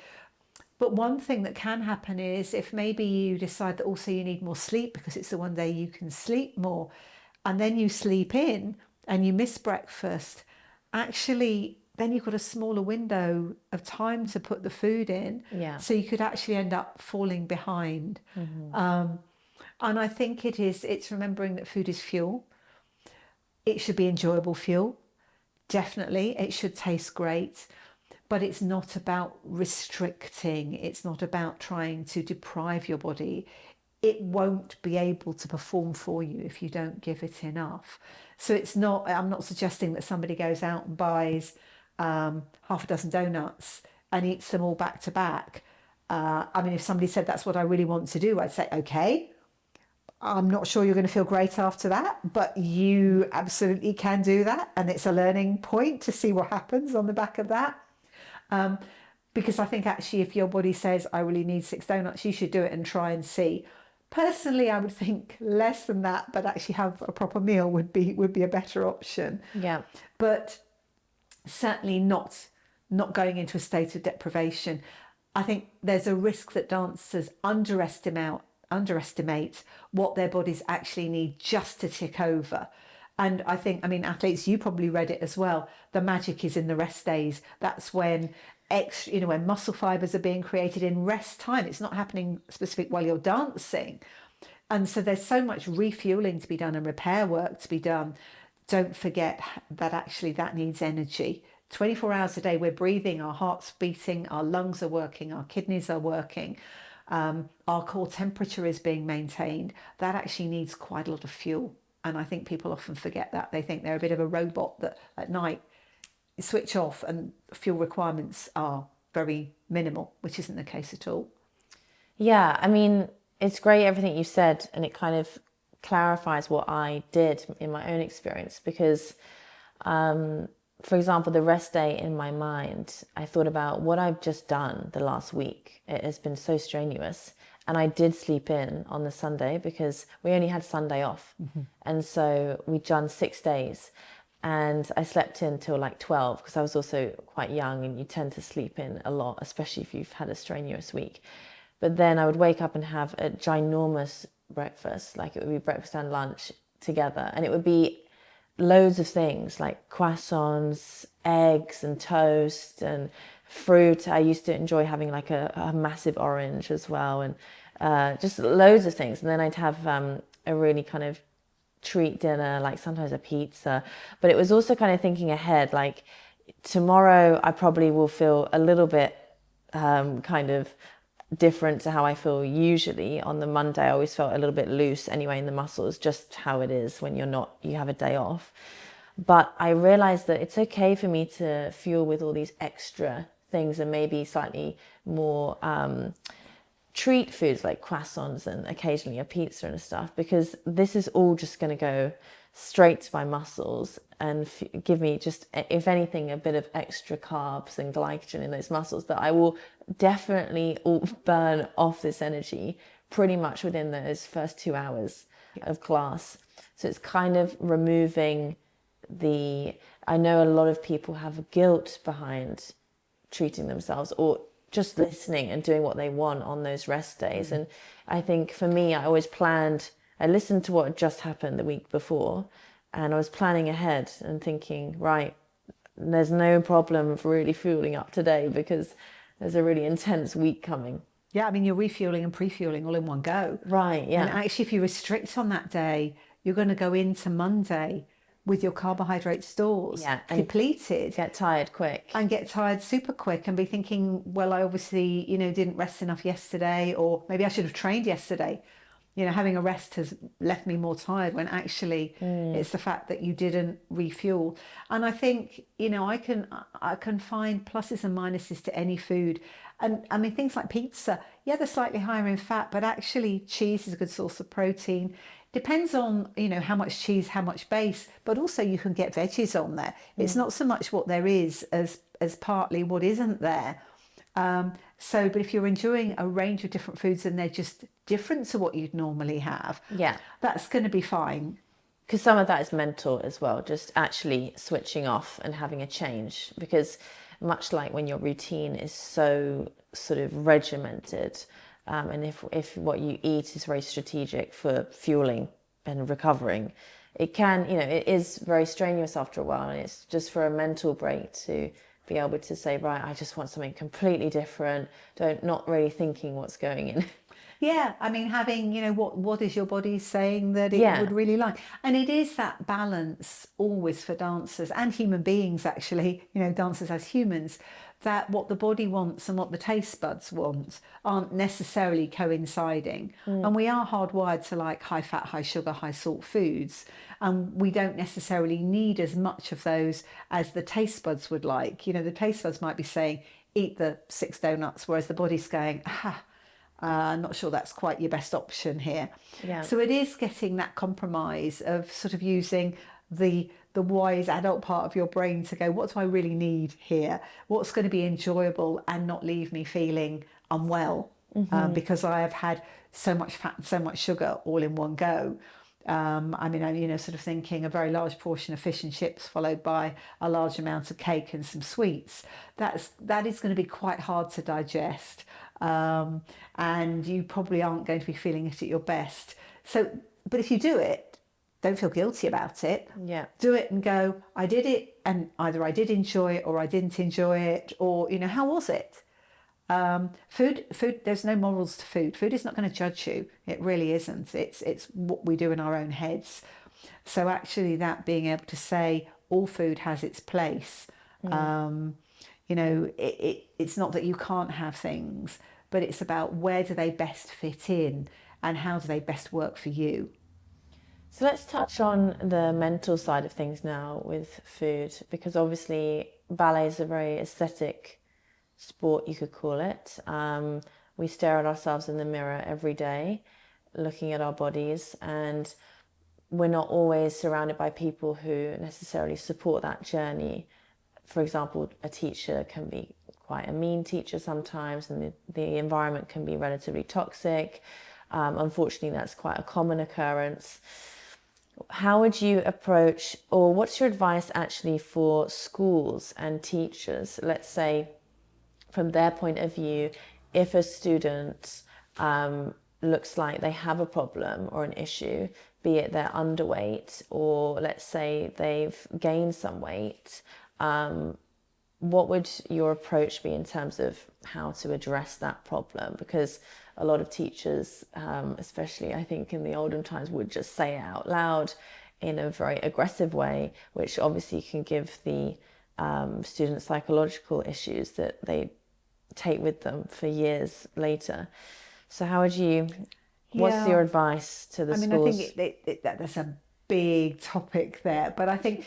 But one thing that can happen is, if maybe you decide that also you need more sleep because it's the one day you can sleep more, and then you sleep in and you miss breakfast, actually then you've got a smaller window of time to put the food in. Yeah. So you could actually end up falling behind. And I think it's remembering that food is fuel. It should be enjoyable fuel. Definitely, it should taste great. But it's not about restricting. It's not about trying to deprive your body. It won't be able to perform for you if you don't give it enough. So I'm not suggesting that somebody goes out and buys half a dozen donuts and eats them all back to back. I mean, if somebody said that's what I really want to do, I'd say, okay, I'm not sure you're going to feel great after that, but you absolutely can do that. And it's a learning point to see what happens on the back of that. Because I think actually, if your body says, I really need 6 donuts, you should do it and try and see. Personally, I would think less than that, but actually have a proper meal would be a better option. Yeah. But certainly not going into a state of deprivation. I think there's a risk that dancers underestimate what their bodies actually need just to tick over. And I think, athletes, you probably read it as well. The magic is in the rest days. That's when when muscle fibers are being created in rest time. It's not happening specific while you're dancing. And so there's so much refueling to be done and repair work to be done. Don't forget that actually that needs energy. 24 hours a day, we're breathing, our heart's beating, our lungs are working, our kidneys are working, our core temperature is being maintained. That actually needs quite a lot of fuel. And I think people often forget that. They think they're a bit of a robot that at night you switch off and fuel requirements are very minimal, which isn't the case at all. Yeah, it's great everything you said, and it kind of clarifies what I did in my own experience because, for example, the rest day in my mind, I thought about what I've just done the last week. It has been so strenuous. And I did sleep in on the Sunday because we only had Sunday off. And so we'd done 6 days. And I slept in till like 12 because I was also quite young and you tend to sleep in a lot, especially if you've had a strenuous week. But then I would wake up and have a ginormous breakfast, like it would be breakfast and lunch together. And it would be loads of things like croissants, eggs and toast and fruit. I used to enjoy having like a massive orange as well, and just loads of things. And then I'd have a really kind of treat dinner, like sometimes a pizza. But it was also kind of thinking ahead, like tomorrow I probably will feel a little bit kind of different to how I feel usually. On the Monday I always felt a little bit loose anyway in the muscles, just how it is when you have a day off. But I realized that it's okay for me to fuel with all these extra things and maybe slightly more treat foods like croissants and occasionally a pizza and stuff, because this is all just going to go straight to my muscles and give me just, if anything, a bit of extra carbs and glycogen in those muscles that I will definitely burn off this energy pretty much within those first 2 hours of class. So it's kind of removing I know a lot of people have guilt behind treating themselves or just listening and doing what they want on those rest days. And I think for me, I listened to what just happened the week before, and I was planning ahead and thinking, right, there's no problem of really fueling up today because there's a really intense week coming. Yeah, I mean, you're refueling and pre-fueling all in one go. Right, And yeah. actually, if you restrict on that day, you're going to go into Monday with your carbohydrate stores Yeah, and depleted get tired quick. and get tired super quick and be thinking, well, I obviously, didn't rest enough yesterday, or maybe I should have trained yesterday. Having a rest has left me more tired when actually it's the fact that you didn't refuel. And I think, I can find pluses and minuses to any food. And I mean, things like pizza, yeah, they're slightly higher in fat, but actually cheese is a good source of protein. Depends on, how much cheese, how much base, but also you can get veggies on there. It's not so much what there is as partly what isn't there. But if you're enjoying a range of different foods and they're just different to what you'd normally have, Yeah. that's going to be fine. Because some of that is mental as well, just actually switching off and having a change. Because much like when your routine is so sort of regimented, and if what you eat is very strategic for fueling and recovering, it can, it is very strenuous after a while. And it's just for a mental break to be able to say, right, I just want something completely different. Not really thinking what's going in. Yeah, I mean, having, what is your body saying that it Yeah. would really like? And it is that balance always for dancers and human beings, actually, dancers as humans, that what the body wants and what the taste buds want aren't necessarily coinciding. And we are hardwired to like high fat, high sugar, high salt foods. And we don't necessarily need as much of those as the taste buds would like. The taste buds might be saying, eat the 6 donuts, whereas the body's going, not sure that's quite your best option here. Yeah. So it is getting that compromise of sort of using the wise adult part of your brain to go, what do I really need here? What's going to be enjoyable and not leave me feeling unwell because I have had so much fat and so much sugar all in one go. I mean, I'm, sort of thinking a very large portion of fish and chips followed by a large amount of cake and some sweets. That is going to be quite hard to digest. And you probably aren't going to be feeling it at your best. So, but if you do it, don't feel guilty about it. Yeah. Do it and go, I did it, and either I did enjoy it or I didn't enjoy it, or, how was it? Food, there's no morals to food. Food is not going to judge you. It really isn't. It's what we do in our own heads. So actually that being able to say all food has its place. It's not that you can't have things, but it's about where do they best fit in and how do they best work for you. So let's touch on the mental side of things now with food, because obviously ballet is a very aesthetic sport, you could call it. We stare at ourselves in the mirror every day, looking at our bodies, and we're not always surrounded by people who necessarily support that journey. For example, a teacher can be quite a mean teacher sometimes, and the environment can be relatively toxic. Unfortunately, that's quite a common occurrence. How would you approach, or what's your advice actually for schools and teachers? Let's say, from their point of view, if a student looks like they have a problem or an issue, be it they're underweight or let's say they've gained some weight, what would your approach be in terms of how to address that problem? Because a lot of teachers, especially I think in the olden times, would just say it out loud in a very aggressive way, which obviously can give the students psychological issues that they take with them for years later. So how would you, what's your advice to the schools? I think that's a big topic there, but I think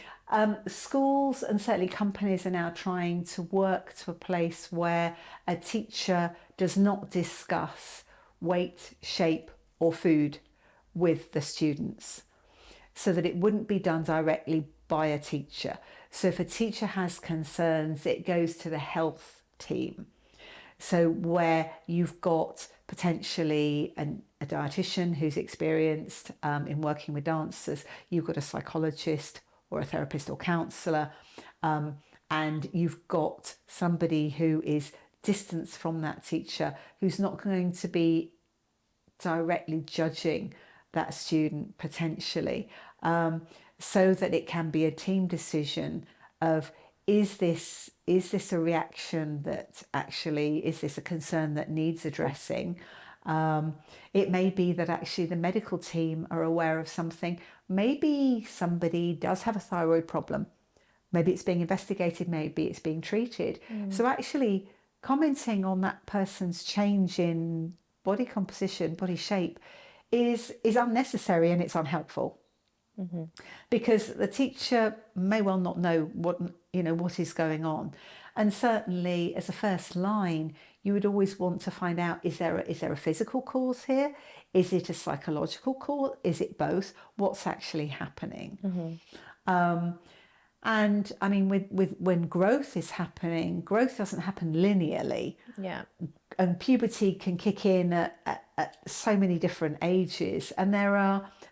schools and certainly companies are now trying to work to a place where a teacher does not discuss weight, shape or food with the students, so that it wouldn't be done directly by a teacher. So if a teacher has concerns, it goes to the health team. So where you've got potentially a dietitian who's experienced in working with dancers, you've got a psychologist or a therapist or counsellor, and you've got somebody who is distanced from that teacher, who's not going to be directly judging that student potentially, so that it can be a team decision of, is this a reaction that actually, is this a concern that needs addressing? It may be that actually the medical team are aware of something. Maybe somebody does have a thyroid problem. Maybe it's being investigated, maybe it's being treated. So actually commenting on that person's change in body composition, body shape is unnecessary, and it's unhelpful. Because the teacher may well not know what is going on. And certainly as a first line, you would always want to find out, is there a physical cause here? Is it a psychological cause? Is it both? What's actually happening? And I mean, with when growth is happening, growth doesn't happen linearly. Yeah. And puberty can kick in at so many different ages, and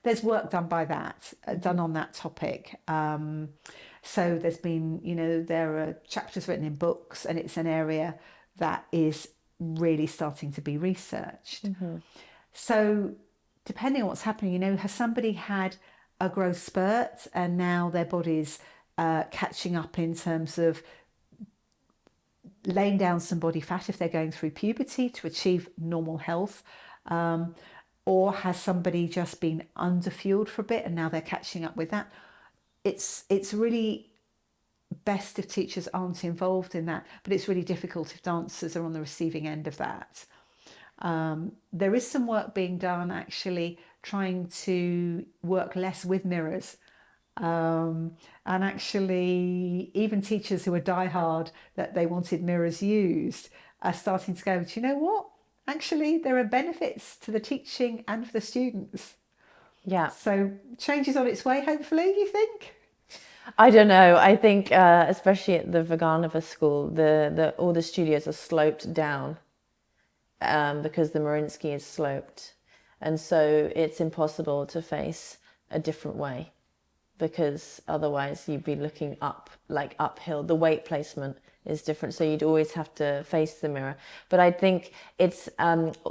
there's work done by that, done on that topic. So there's been, there are chapters written in books, and it's an area that is really starting to be researched. So depending on what's happening, has somebody had a growth spurt and now their body's catching up in terms of laying down some body fat if they're going through puberty to achieve normal health, or has somebody just been underfueled for a bit and now they're catching up with that? It's really best if teachers aren't involved in that, but it's really difficult if dancers are on the receiving end of that. There is some work being done actually trying to work less with mirrors. And actually, even teachers who are diehard that they wanted mirrors used are starting to go, do you know what? Actually, there are benefits to the teaching and for the students. Yeah. So change is on its way, hopefully, you think? I don't know. I think, especially at the Vaganova school, all the studios are sloped down because the Mariinsky is sloped. And so it's impossible to face a different way, because otherwise you'd be looking up, like uphill. The weight placement is different, so you'd always have to face the mirror. But I think it's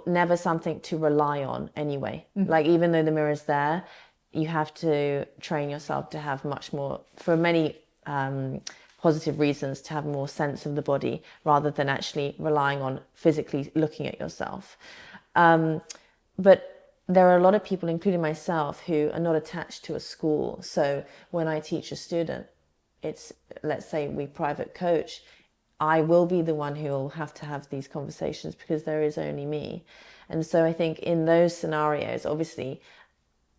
never something to rely on anyway. Like, even though the mirror's there, you have to train yourself to have much more, for many positive reasons, to have more sense of the body rather than actually relying on physically looking at yourself. But there are a lot of people, including myself, who are not attached to a school. So when I teach a student, it's, let's say we private coach, I will be the one who will have to have these conversations because there is only me. And so I think in those scenarios, obviously,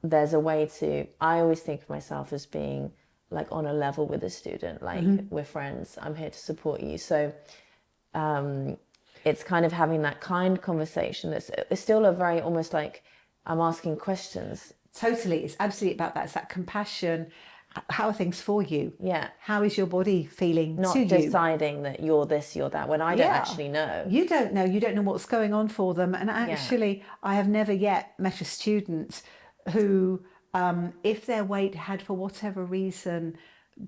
there's a way to, I always think of myself as being like on a level with a student, like we're friends, I'm here to support you. So it's kind of having that kind conversation that's it's still a very, almost like I'm asking questions. Totally. It's absolutely about that. It's that compassion. How are things for you? Yeah. How is your body feeling Not to you? deciding that you're this, you're that, when I don't actually know. You don't know. You don't know what's going on for them. And actually, I have never yet met a student who, if their weight had, for whatever reason,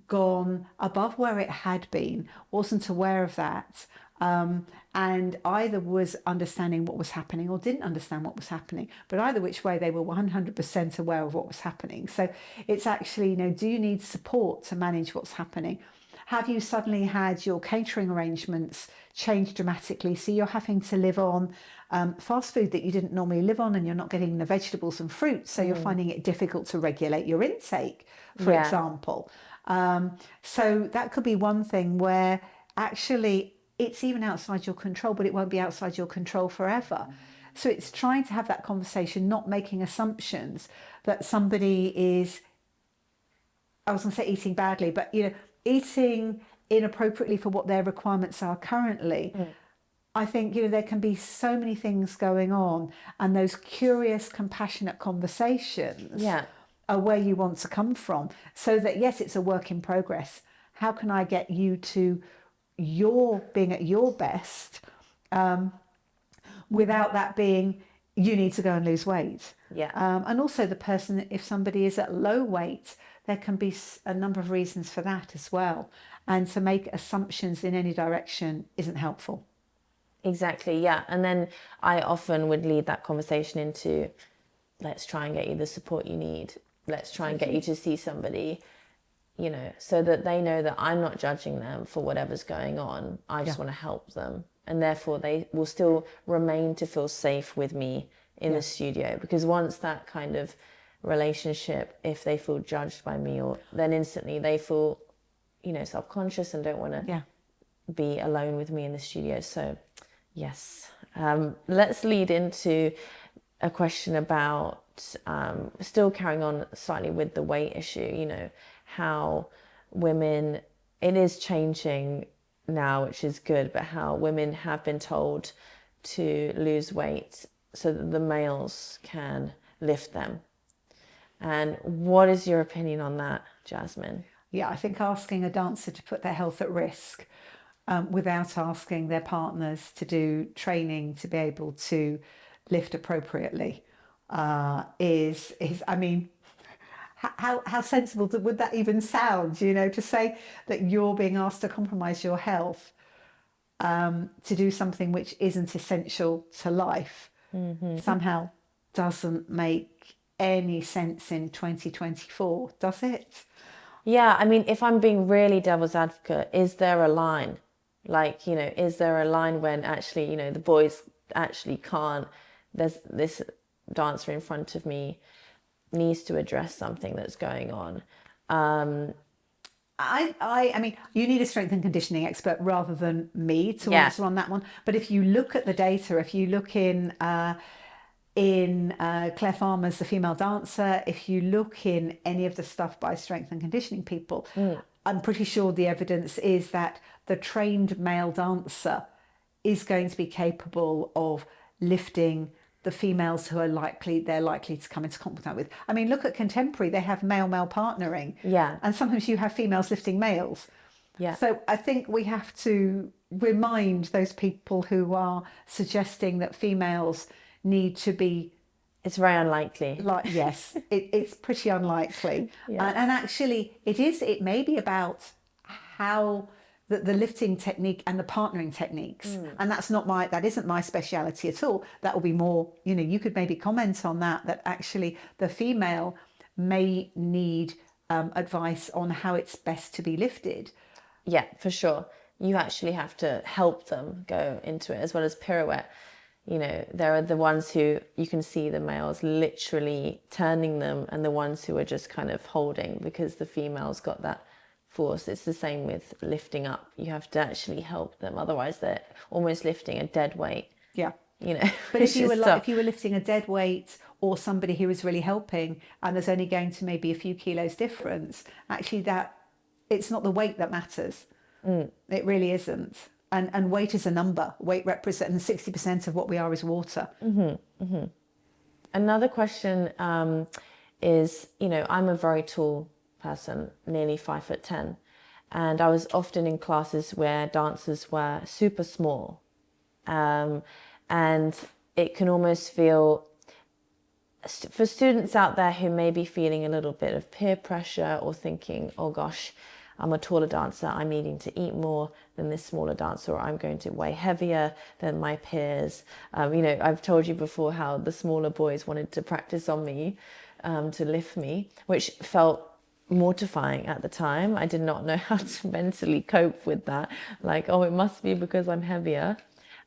gone above where it had been, wasn't aware of that, and either was understanding what was happening or didn't understand what was happening, but either which way they were 100% aware of what was happening. So it's actually, do you need support to manage what's happening? Have you suddenly had your catering arrangements change dramatically, so you're having to live on fast food that you didn't normally live on, and you're not getting the vegetables and fruits, so you're finding it difficult to regulate your intake, for example. So that could be one thing where actually it's even outside your control, but it won't be outside your control forever. So it's trying to have that conversation, not making assumptions that somebody is, I was going to say eating badly, but eating inappropriately for what their requirements are currently. I think there can be so many things going on, and those curious, compassionate conversations are where you want to come from. So that, yes, it's a work in progress. How can I get you to your being at your best, without that being you need to go and lose weight? And also the person, if somebody is at low weight, there can be a number of reasons for that as well. And to make assumptions in any direction isn't helpful. Exactly, yeah. And then I often would lead that conversation into, let's try and get you the support you need. Let's try and get you to see somebody. you know, so that they know that I'm not judging them for whatever's going on. I just Yeah. want to help them. And therefore they will still remain to feel safe with me in the studio, because once that kind of relationship, if they feel judged by me, or then instantly they feel, you know, self-conscious and don't want to Yeah. be alone with me in the studio. So yes, let's lead into a question about still carrying on slightly with the weight issue, you know, how women, it is changing now, which is good, but how women have been told to lose weight so that the males can lift them. And what is your opinion on that, Jasmine? Yeah, I think asking a dancer to put their health at risk without asking their partners to do training to be able to lift appropriately is I mean, how sensible would that even sound? You know, to say that you're being asked to compromise your health to do something which isn't essential to life somehow doesn't make any sense in 2024, does it? Yeah, I mean, if I'm being really devil's advocate, is there a line? Like, you know, is there a line when actually, you know, the boys actually can't, there's this dancer in front of me needs to address something that's going on. I mean, you need a strength and conditioning expert rather than me to Yeah. answer on that one. But if you look at the data, if you look in Claire Farmer's The Female Dancer, if you look in any of the stuff by strength and conditioning people, I'm pretty sure the evidence is that the trained male dancer is going to be capable of lifting the females who are likely to come into contact with. I mean, look at contemporary; they have male-male partnering, Yeah. and sometimes you have females lifting males. Yeah. So I think we have to remind those people who are suggesting that females need to be It's very unlikely. like, yes, it's pretty unlikely. Yeah. And actually, it may be about how the lifting technique and the partnering techniques. And that isn't my speciality at all. That will be more, you know, you could maybe comment on that actually the female may need advice on how it's best to be lifted. Yeah, for sure. You actually have to help them go into it, as well as pirouette. You know, there are the ones who you can see the males literally turning them, and the ones who are just kind of holding because the female's got that force. It's the same with lifting up. You have to actually help them, otherwise they're almost lifting a dead weight. Yeah. You know, But if you if you were lifting a dead weight or somebody who is really helping and there's only going to maybe a few kilos difference, actually that it's not the weight that matters. It really isn't. And weight is a number. Weight represents 60% of what we are is water. Another question is, you know, I'm a very tall person, nearly 5'10", and I was often in classes where dancers were super small, and it can almost feel, for students out there who may be feeling a little bit of peer pressure or thinking, oh gosh, I'm a taller dancer, I'm needing to eat more than this smaller dancer, or I'm going to weigh heavier than my peers. You know, I've told you before how the smaller boys wanted to practice on me to lift me, which felt mortifying at the time. I did not know how to mentally cope with that. Like, oh, it must be because I'm heavier.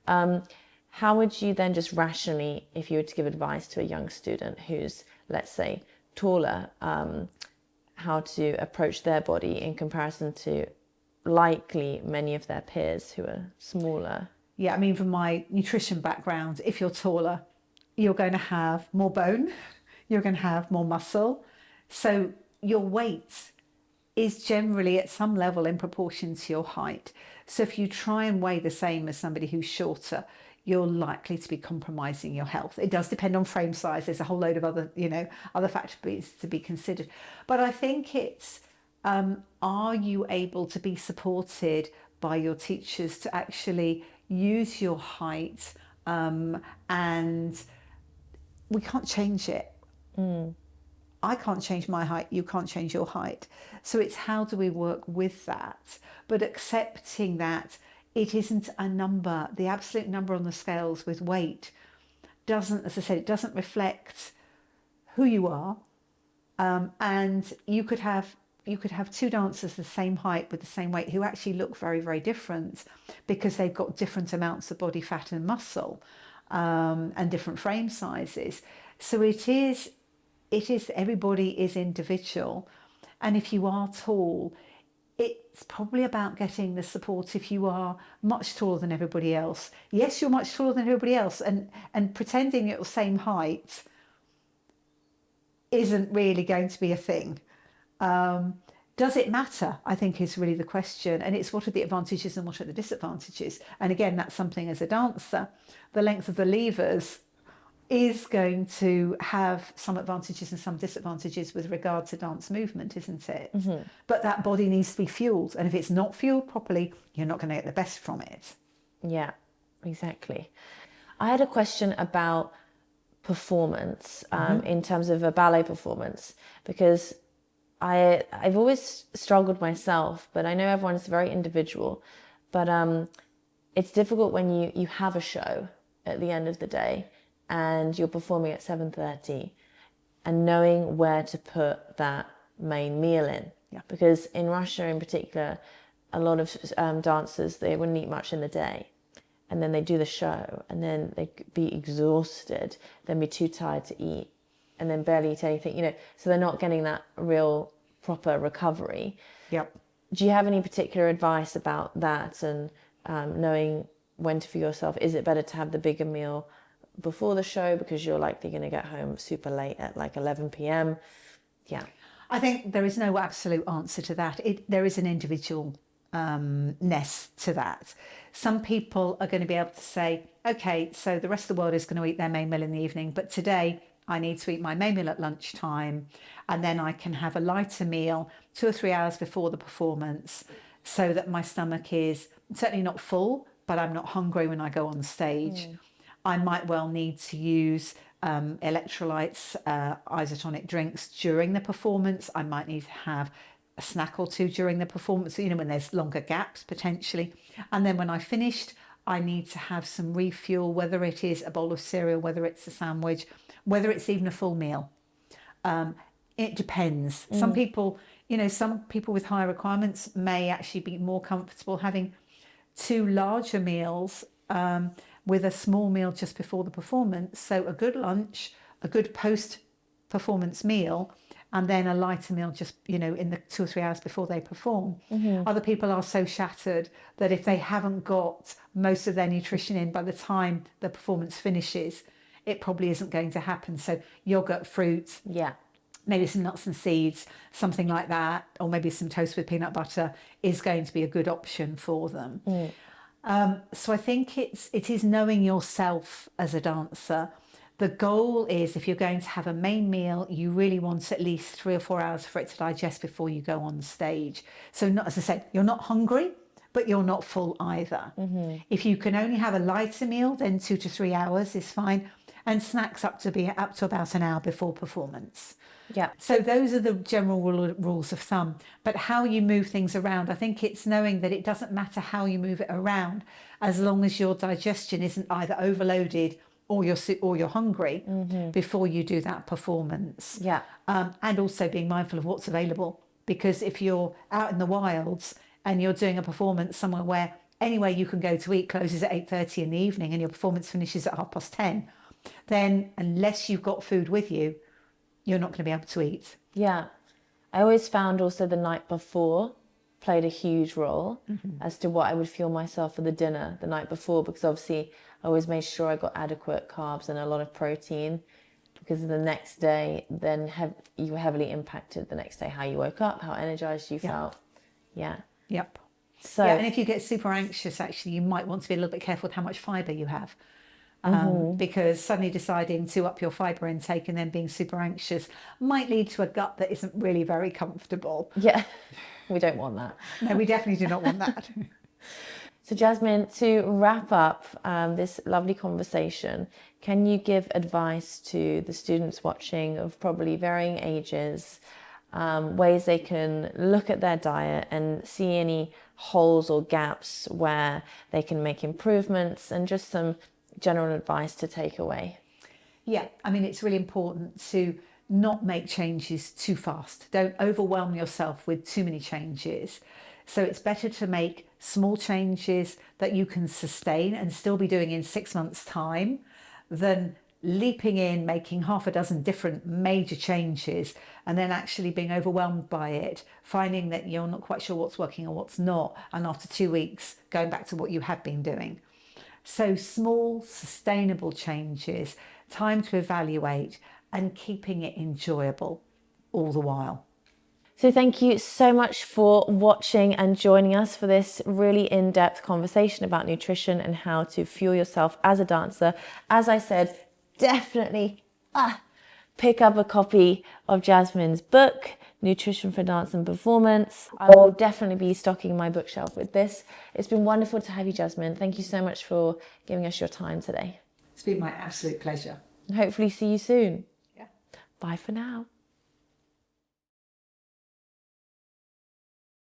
How would you then just rationally, if you were to give advice to a young student who's, let's say, taller, how to approach their body in comparison to likely many of their peers who are smaller? Yeah, I mean, from my nutrition background, if you're taller, you're going to have more bone, you're going to have more muscle. So your weight is generally at some level in proportion to your height. So if you try and weigh the same as somebody who's shorter, you're likely to be compromising your health. It does depend on frame size. There's a whole load of other, you know, other factors to be considered. But I think it's, are you able to be supported by your teachers to actually use your height? And we can't change it. I can't change my height, you can't change your height. So it's how do we work with that? But accepting that it isn't a number, the absolute number on the scales with weight doesn't, as I said, it doesn't reflect who you are. And you could have you could have two dancers the same height with the same weight who actually look very, very different because they've got different amounts of body fat and muscle, and different frame sizes. So everybody is individual. And if you are tall, it's probably about getting the support if you are much taller than everybody else. Yes, you're much taller than everybody else, and pretending you're the same height isn't really going to be a thing. Does it matter? I think is really the question. And it's what are the advantages and what are the disadvantages? And again, that's something as a dancer, the length of the levers is going to have some advantages and some disadvantages with regard to dance movement, isn't it? But that body needs to be fueled. And if it's not fueled properly, you're not going to get the best from it. Yeah, exactly. I had a question about performance in terms of a ballet performance, because I've always struggled myself, but I know everyone's very individual. But it's difficult when you have a show at the end of the day and you're performing at 7:30 and knowing where to put that main meal in. Yeah. Because in Russia in particular, a lot of dancers, they wouldn't eat much in the day. And then they do the show and then they'd be exhausted, then be too tired to eat and then barely eat anything, so they're not getting that real proper recovery. Yep. Do you have any particular advice about that and knowing when to fuel yourself? Is it better to have the bigger meal before the show because you're likely going to get home super late at like 11 p.m? Yeah. I think there is no absolute answer to that. There is an individual ness to that. Some people are going to be able to say, okay, so the rest of the world is going to eat their main meal in the evening, but today I need to eat my main meal at lunchtime, and then I can have a lighter meal 2 or 3 hours before the performance so that my stomach is certainly not full, but I'm not hungry when I go on stage. I might well need to use electrolytes, isotonic drinks during the performance. I might need to have a snack or two during the performance, when there's longer gaps potentially. And then when I finished, I need to have some refuel, whether it is a bowl of cereal, whether it's a sandwich, whether it's even a full meal. It depends. Some people with higher requirements may actually be more comfortable having 2 larger meals with a small meal just before the performance. So a good lunch, a good post-performance meal, and then a lighter meal just, in the 2 or 3 hours before they perform. Other people are so shattered that if they haven't got most of their nutrition in by the time the performance finishes, it probably isn't going to happen. So yogurt, fruit, maybe some nuts and seeds, something like that, or maybe some toast with peanut butter is going to be a good option for them. So I think it is knowing yourself as a dancer. The goal is, if you're going to have a main meal, you really want at least 3 or 4 hours for it to digest before you go on stage. So not, as I said, you're not hungry, but you're not full either. If you can only have a lighter meal, then 2 to 3 hours is fine, and snacks up to about an hour before performance. Yeah. So those are the general rules of thumb. But how you move things around, I think it's knowing that it doesn't matter how you move it around, as long as your digestion isn't either overloaded or you're hungry before you do that performance. Yeah. And also being mindful of what's available, because if you're out in the wilds and you're doing a performance somewhere where anywhere you can go to eat closes at 8:30 in the evening and your performance finishes at 10:30, then unless you've got food with you, you're not going to be able to eat. Yeah. I always found also the night before played a huge role as to what I would fuel myself for the dinner the night before, because obviously I always made sure I got adequate carbs and a lot of protein, because the next day then you were heavily impacted the next day, how you woke up, how energized you felt. Yeah. Yep. So and if you get super anxious, actually, you might want to be a little bit careful with how much fiber you have. Because suddenly deciding to up your fiber intake and then being super anxious might lead to a gut that isn't really very comfortable. Yeah, we don't want that. No, we definitely do not want that. So Jasmine, to wrap up this lovely conversation, can you give advice to the students watching of probably varying ages, ways they can look at their diet and see any holes or gaps where they can make improvements, and just some general advice to take away? Yeah, I mean, it's really important to not make changes too fast. Don't overwhelm yourself with too many changes. So it's better to make small changes that you can sustain and still be doing in 6 months' time than leaping in, making half a dozen different major changes and then actually being overwhelmed by it, finding that you're not quite sure what's working or what's not, and after 2 weeks going back to what you had been doing. So small, sustainable changes, time to evaluate, and keeping it enjoyable all the while. So thank you so much for watching and joining us for this really in-depth conversation about nutrition and how to fuel yourself as a dancer. As I said, definitely pick up a copy of Jasmine's book, Nutrition for Dance and Performance. I will definitely be stocking my bookshelf with this. It's been wonderful to have you, Jasmine. Thank you so much for giving us your time today. It's been my absolute pleasure. And hopefully see you soon. Yeah. Bye for now.